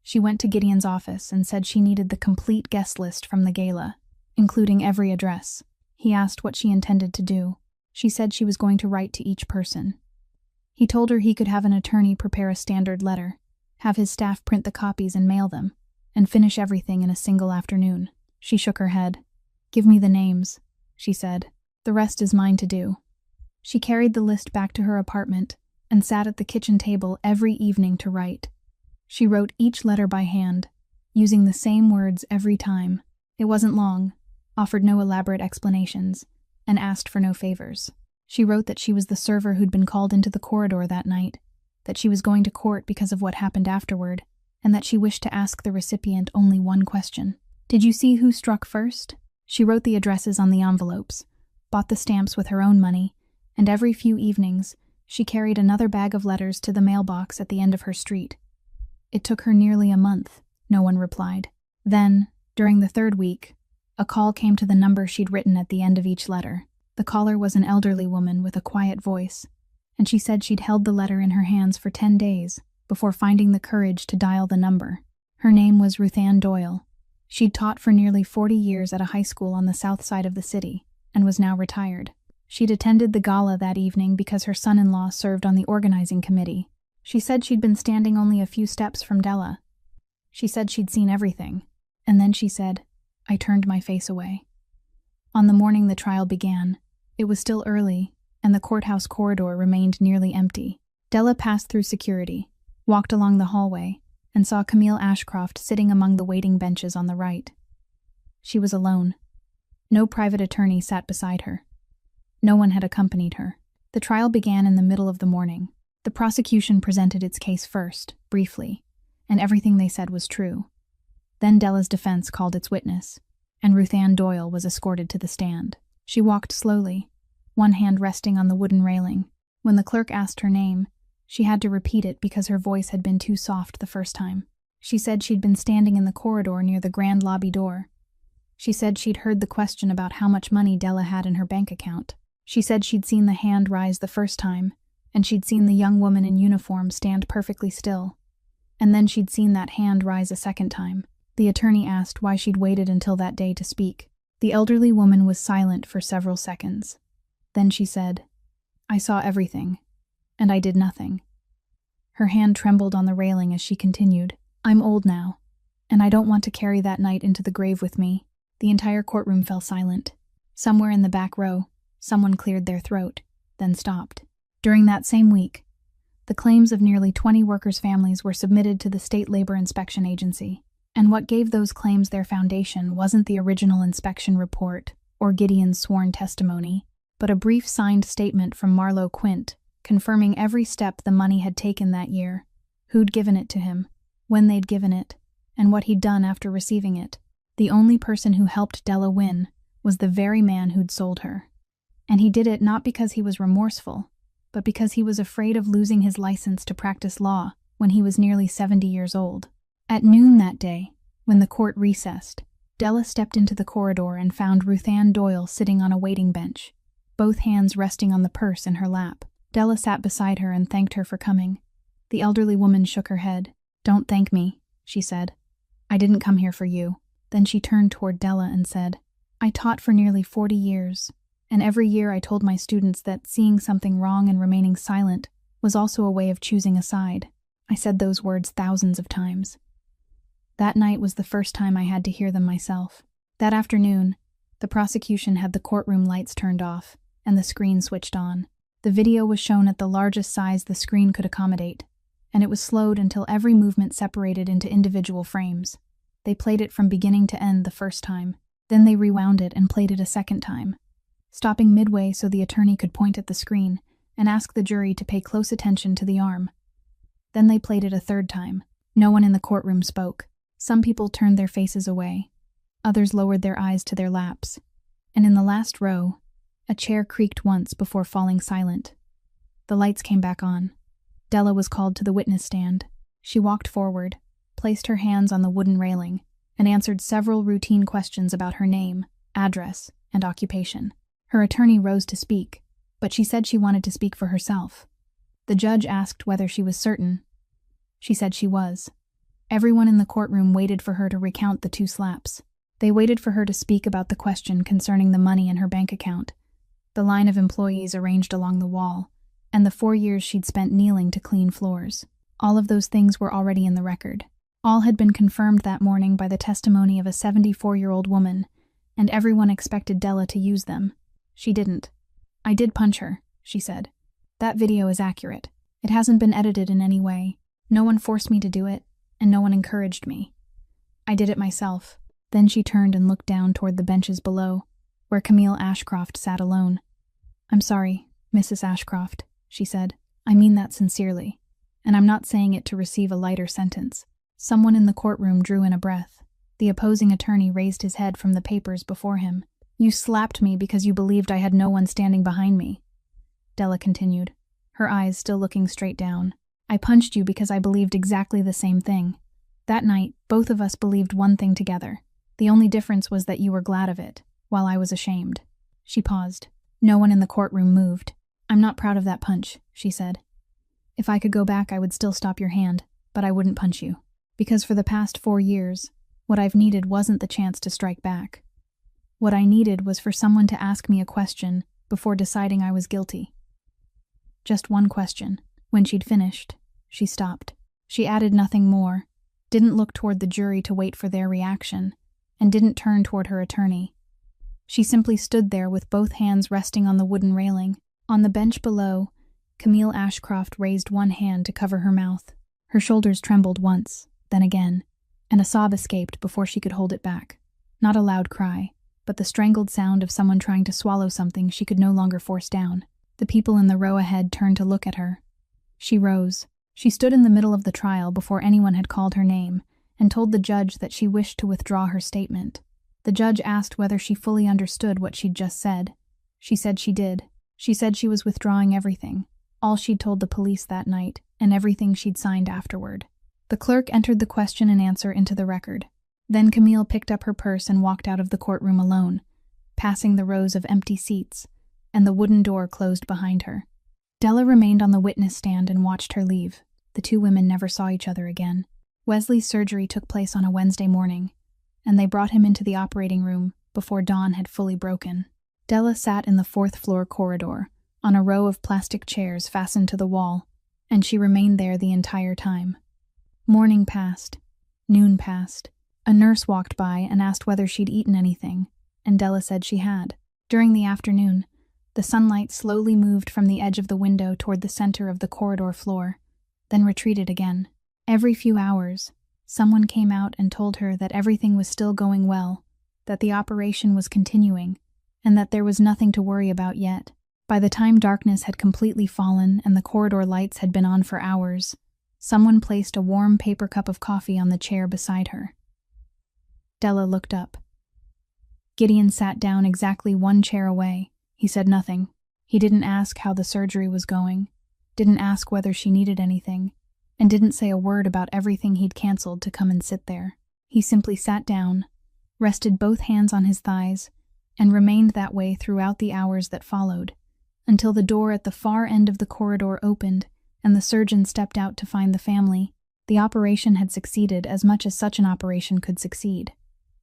She went to Gideon's office and said she needed the complete guest list from the gala, including every address. He asked what she intended to do. She said she was going to write to each person. He told her he could have an attorney prepare a standard letter, have his staff print the copies and mail them, and finish everything in a single afternoon. She shook her head. "Give me the names," she said. "The rest is mine to do." She carried the list back to her apartment and sat at the kitchen table every evening to write. She wrote each letter by hand, using the same words every time. It wasn't long, offered no elaborate explanations, and asked for no favors. She wrote that she was the server who'd been called into the corridor that night, that she was going to court because of what happened afterward, and that she wished to ask the recipient only one question. "Did you see who struck first?" She wrote the addresses on the envelopes, bought the stamps with her own money, and every few evenings, she carried another bag of letters to the mailbox at the end of her street. It took her nearly a month. No one replied. Then, during the third week, a call came to the number she'd written at the end of each letter. The caller was an elderly woman with a quiet voice, and she said she'd held the letter in her hands for 10 days before finding the courage to dial the number. Her name was Ruthanne Doyle. She'd taught for nearly 40 years at a high school on the south side of the city, and was now retired. She'd attended the gala that evening because her son-in-law served on the organizing committee. She said she'd been standing only a few steps from Della. She said she'd seen everything, and then she said, "I turned my face away." On the morning the trial began, it was still early, and the courthouse corridor remained nearly empty. Della passed through security, walked along the hallway, and saw Camille Ashcroft sitting among the waiting benches on the right. She was alone. No private attorney sat beside her. No one had accompanied her. The trial began in the middle of the morning. The prosecution presented its case first, briefly, and everything they said was true. Then Della's defense called its witness, and Ruthanne Doyle was escorted to the stand. She walked slowly, one hand resting on the wooden railing. When the clerk asked her name, she had to repeat it because her voice had been too soft the first time. She said she'd been standing in the corridor near the grand lobby door. She said she'd heard the question about how much money Della had in her bank account. She said she'd seen the hand rise the first time, and she'd seen the young woman in uniform stand perfectly still. And then she'd seen that hand rise a second time. The attorney asked why she'd waited until that day to speak. The elderly woman was silent for several seconds. Then she said, "I saw everything, and I did nothing." Her hand trembled on the railing as she continued, "I'm old now, and I don't want to carry that night into the grave with me." The entire courtroom fell silent. Somewhere in the back row, someone cleared their throat, then stopped. During that same week, the claims of nearly 20 workers' families were submitted to the State Labor Inspection Agency, and what gave those claims their foundation wasn't the original inspection report or Gideon's sworn testimony, but a brief signed statement from Marlowe Quint confirming every step the money had taken that year, who'd given it to him, when they'd given it, and what he'd done after receiving it. The only person who helped Della win was the very man who'd sold her. And he did it not because he was remorseful, but because he was afraid of losing his license to practice law when he was nearly 70 years old. At noon that day, when the court recessed, Della stepped into the corridor and found Ruthanne Doyle sitting on a waiting bench, both hands resting on the purse in her lap. Della sat beside her and thanked her for coming. The elderly woman shook her head. "Don't thank me," she said. "I didn't come here for you." Then she turned toward Della and said, "I taught for nearly 40 years, and every year I told my students that seeing something wrong and remaining silent was also a way of choosing a side. I said those words thousands of times. That night was the first time I had to hear them myself." That afternoon, the prosecution had the courtroom lights turned off and the screen switched on. The video was shown at the largest size the screen could accommodate, and it was slowed until every movement separated into individual frames. They played it from beginning to end the first time. Then they rewound it and played it a second time, stopping midway so the attorney could point at the screen and ask the jury to pay close attention to the arm. Then they played it a third time. No one in the courtroom spoke. Some people turned their faces away. Others lowered their eyes to their laps. And in the last row, a chair creaked once before falling silent. The lights came back on. Della was called to the witness stand. She walked forward, placed her hands on the wooden railing and answered several routine questions about her name, address, and occupation. Her attorney rose to speak, but she said she wanted to speak for herself. The judge asked whether she was certain. She said she was. Everyone in the courtroom waited for her to recount the 2 slaps. They waited for her to speak about the question concerning the money in her bank account, the line of employees arranged along the wall, and the 4 years she'd spent kneeling to clean floors. All of those things were already in the record. All had been confirmed that morning by the testimony of a 74-year-old woman, and everyone expected Della to use them. She didn't. "I did punch her," she said. "That video is accurate. It hasn't been edited in any way. No one forced me to do it, and no one encouraged me. I did it myself." Then she turned and looked down toward the benches below, where Camille Ashcroft sat alone. "I'm sorry, Mrs. Ashcroft," she said. "I mean that sincerely, and I'm not saying it to receive a lighter sentence." Someone in the courtroom drew in a breath. The opposing attorney raised his head from the papers before him. "You slapped me because you believed I had no one standing behind me," Della continued, her eyes still looking straight down. "I punched you because I believed exactly the same thing. That night, both of us believed one thing together. The only difference was that you were glad of it, while I was ashamed." She paused. No one in the courtroom moved. "I'm not proud of that punch," she said. "If I could go back, I would still stop your hand, but I wouldn't punch you. Because for the past 4 years, what I've needed wasn't the chance to strike back. What I needed was for someone to ask me a question before deciding I was guilty. Just one question." When she'd finished, she stopped. She added nothing more, didn't look toward the jury to wait for their reaction, and didn't turn toward her attorney. She simply stood there with both hands resting on the wooden railing. On the bench below, Camille Ashcroft raised one hand to cover her mouth. Her shoulders trembled once, then again, and a sob escaped before she could hold it back. Not a loud cry, but the strangled sound of someone trying to swallow something she could no longer force down. The people in the row ahead turned to look at her. She rose. She stood in the middle of the trial before anyone had called her name, and told the judge that she wished to withdraw her statement. The judge asked whether she fully understood what she'd just said. She said she did. She said she was withdrawing everything, all she'd told the police that night, and everything she'd signed afterward. The clerk entered the question and answer into the record. Then Camille picked up her purse and walked out of the courtroom alone, passing the rows of empty seats, and the wooden door closed behind her. Della remained on the witness stand and watched her leave. The 2 women never saw each other again. Wesley's surgery took place on a Wednesday morning, and they brought him into the operating room before dawn had fully broken. Della sat in the 4th-floor corridor, on a row of plastic chairs fastened to the wall, and she remained there the entire time. Morning passed. Noon passed. A nurse walked by and asked whether she'd eaten anything, and Della said she had. During the afternoon, the sunlight slowly moved from the edge of the window toward the center of the corridor floor, then retreated again. Every few hours, someone came out and told her that everything was still going well, that the operation was continuing, and that there was nothing to worry about yet. By the time darkness had completely fallen and the corridor lights had been on for hours, someone placed a warm paper cup of coffee on the chair beside her. Della looked up. Gideon sat down exactly 1 chair away. He said nothing. He didn't ask how the surgery was going, didn't ask whether she needed anything, and didn't say a word about everything he'd canceled to come and sit there. He simply sat down, rested both hands on his thighs, and remained that way throughout the hours that followed, until the door at the far end of the corridor opened and the surgeon stepped out to find the family. The operation had succeeded as much as such an operation could succeed.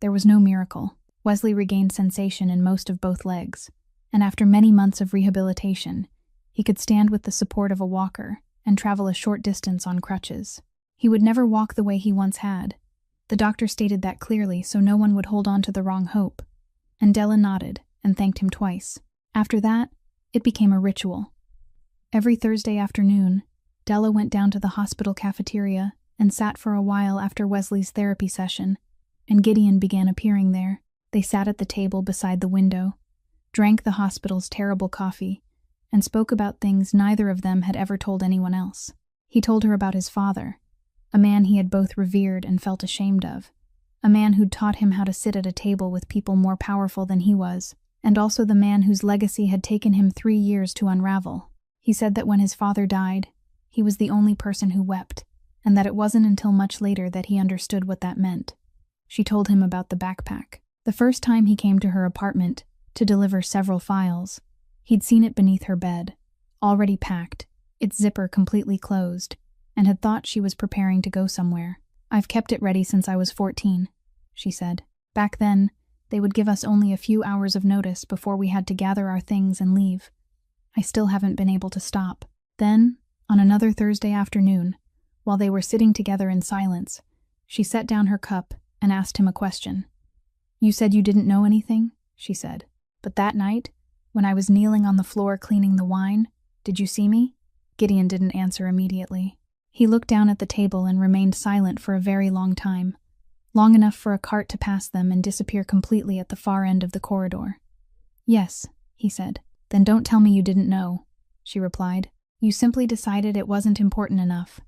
There was no miracle. Wesley regained sensation in most of both legs, and after many months of rehabilitation, he could stand with the support of a walker and travel a short distance on crutches. He would never walk the way he once had. The doctor stated that clearly so no one would hold on to the wrong hope, and Della nodded and thanked him twice. After that, it became a ritual. Every Thursday afternoon, Della went down to the hospital cafeteria and sat for a while after Wesley's therapy session, and Gideon began appearing there. They sat at the table beside the window, drank the hospital's terrible coffee, and spoke about things neither of them had ever told anyone else. He told her about his father, a man he had both revered and felt ashamed of, a man who'd taught him how to sit at a table with people more powerful than he was, and also the man whose legacy had taken him 3 years to unravel. He said that when his father died, he was the only person who wept, and that it wasn't until much later that he understood what that meant. She told him about the backpack. The first time he came to her apartment to deliver several files, he'd seen it beneath her bed, already packed, its zipper completely closed, and had thought she was preparing to go somewhere. "I've kept it ready since I was 14, she said. "Back then, they would give us only a few hours of notice before we had to gather our things and leave. I still haven't been able to stop." Then, on another Thursday afternoon, while they were sitting together in silence, she set down her cup and asked him a question. "You said you didn't know anything?" she said. "But that night, when I was kneeling on the floor cleaning the wine, did you see me?" Gideon didn't answer immediately. He looked down at the table and remained silent for a very long time, long enough for a cart to pass them and disappear completely at the far end of the corridor. "Yes," he said. "Then don't tell me you didn't know," she replied. "You simply decided it wasn't important enough."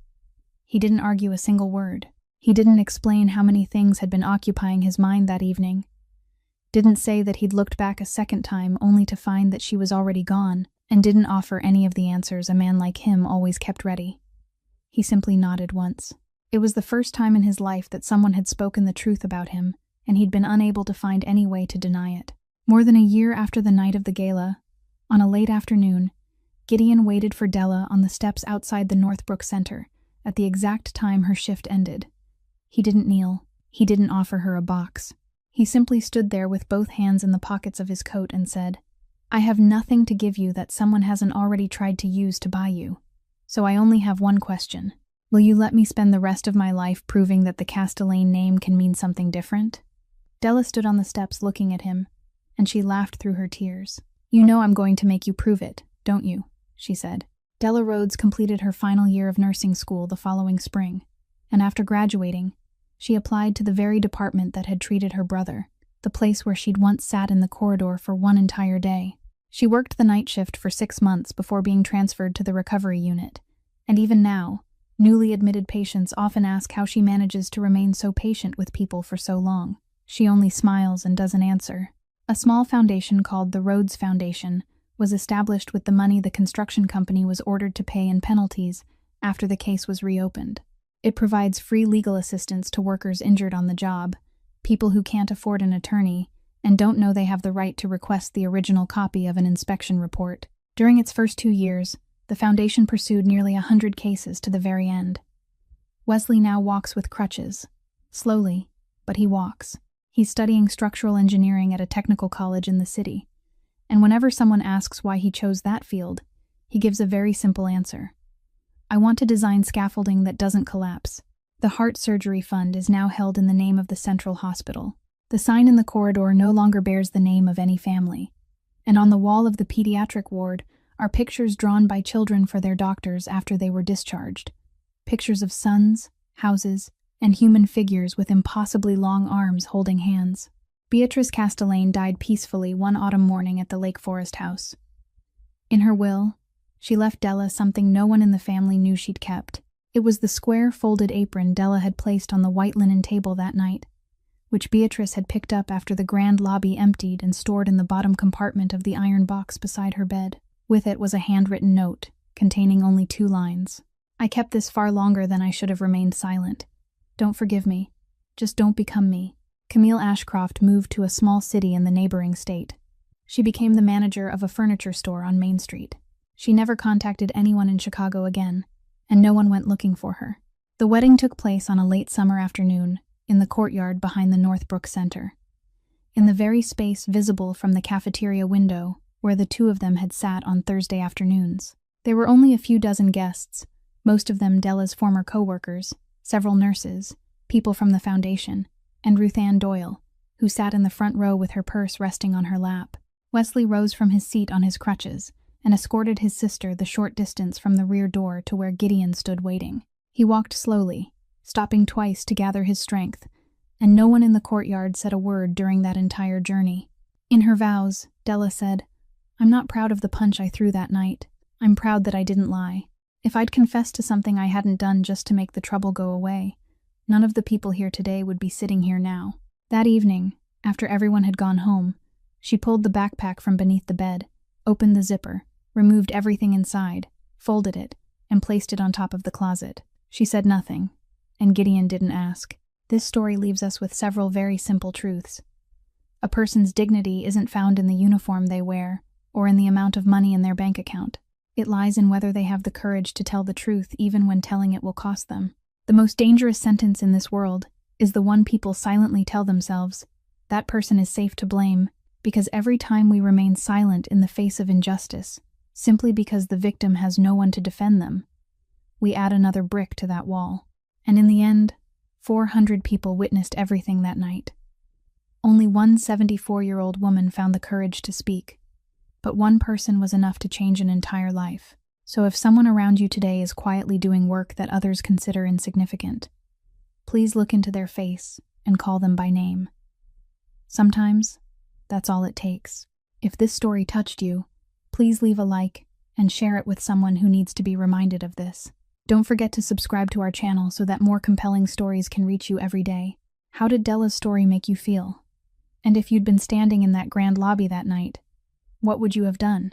He didn't argue a single word. He didn't explain how many things had been occupying his mind that evening. Didn't say that he'd looked back a second time only to find that she was already gone, and didn't offer any of the answers a man like him always kept ready. He simply nodded once. It was the first time in his life that someone had spoken the truth about him, and he'd been unable to find any way to deny it. More than a year after the night of the gala, on a late afternoon, Gideon waited for Della on the steps outside the Northbrook Center at the exact time her shift ended. He didn't kneel. He didn't offer her a box. He simply stood there with both hands in the pockets of his coat and said, "I have nothing to give you that someone hasn't already tried to use to buy you. So I only have one question. Will you let me spend the rest of my life proving that the Castellane name can mean something different?" Della stood on the steps looking at him, and she laughed through her tears. "You know I'm going to make you prove it, don't you?" she said. Della Rhodes completed her final year of nursing school the following spring, and after graduating, she applied to the very department that had treated her brother, the place where she'd once sat in the corridor for one entire day. She worked the night shift for 6 months before being transferred to the recovery unit, and even now, newly admitted patients often ask how she manages to remain so patient with people for so long. She only smiles and doesn't answer. A small foundation called the Rhodes Foundation was established with the money the construction company was ordered to pay in penalties after the case was reopened. It provides free legal assistance to workers injured on the job, people who can't afford an attorney, and don't know they have the right to request the original copy of an inspection report. During its first 2 years, the foundation pursued nearly 100 cases to the very end. Wesley now walks with crutches. Slowly, but he walks. He's studying structural engineering at a technical college in the city. And whenever someone asks why he chose that field, he gives a very simple answer. "I want to design scaffolding that doesn't collapse." The Heart Surgery Fund is now held in the name of the Central Hospital. The sign in the corridor no longer bears the name of any family. And on the wall of the pediatric ward are pictures drawn by children for their doctors after they were discharged. Pictures of sons, houses, and human figures with impossibly long arms holding hands. Beatrice Castellane died peacefully one autumn morning at the Lake Forest house. In her will, she left Della something no one in the family knew she'd kept. It was the square, folded apron Della had placed on the white linen table that night, which Beatrice had picked up after the grand lobby emptied and stored in the bottom compartment of the iron box beside her bed. With it was a handwritten note, containing only 2 lines. "I kept this far longer than I should have remained silent. Don't forgive me. Just don't become me." Camille Ashcroft moved to a small city in the neighboring state. She became the manager of a furniture store on Main Street. She never contacted anyone in Chicago again, and no one went looking for her. The wedding took place on a late summer afternoon, in the courtyard behind the Northbrook Center. In the very space visible from the cafeteria window where the 2 of them had sat on Thursday afternoons. There were only a few dozen guests, most of them Della's former co-workers, several nurses, people from the foundation, and Ruth Ann Doyle, who sat in the front row with her purse resting on her lap. Wesley rose from his seat on his crutches and escorted his sister the short distance from the rear door to where Gideon stood waiting. He walked slowly, stopping twice to gather his strength, and no one in the courtyard said a word during that entire journey. In her vows, Della said, "I'm not proud of the punch I threw that night. I'm proud that I didn't lie. If I'd confessed to something I hadn't done just to make the trouble go away, none of the people here today would be sitting here now." That evening, after everyone had gone home, she pulled the backpack from beneath the bed, opened the zipper, removed everything inside, folded it, and placed it on top of the closet. She said nothing, and Gideon didn't ask. This story leaves us with several very simple truths. A person's dignity isn't found in the uniform they wear or in the amount of money in their bank account. It lies in whether they have the courage to tell the truth even when telling it will cost them. The most dangerous sentence in this world is the one people silently tell themselves: that person is safe to blame, because every time we remain silent in the face of injustice, simply because the victim has no one to defend them, we add another brick to that wall. And in the end, 400 people witnessed everything that night. Only one 74-year-old woman found the courage to speak. But one person was enough to change an entire life. So if someone around you today is quietly doing work that others consider insignificant, please look into their face and call them by name. Sometimes, that's all it takes. If this story touched you, please leave a like and share it with someone who needs to be reminded of this. Don't forget to subscribe to our channel so that more compelling stories can reach you every day. How did Della's story make you feel? And if you'd been standing in that grand lobby that night, what would you have done?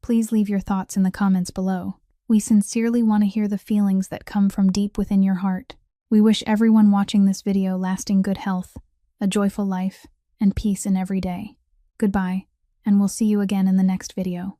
Please leave your thoughts in the comments below. We sincerely want to hear the feelings that come from deep within your heart. We wish everyone watching this video lasting good health, a joyful life, and peace in every day. Goodbye, and we'll see you again in the next video.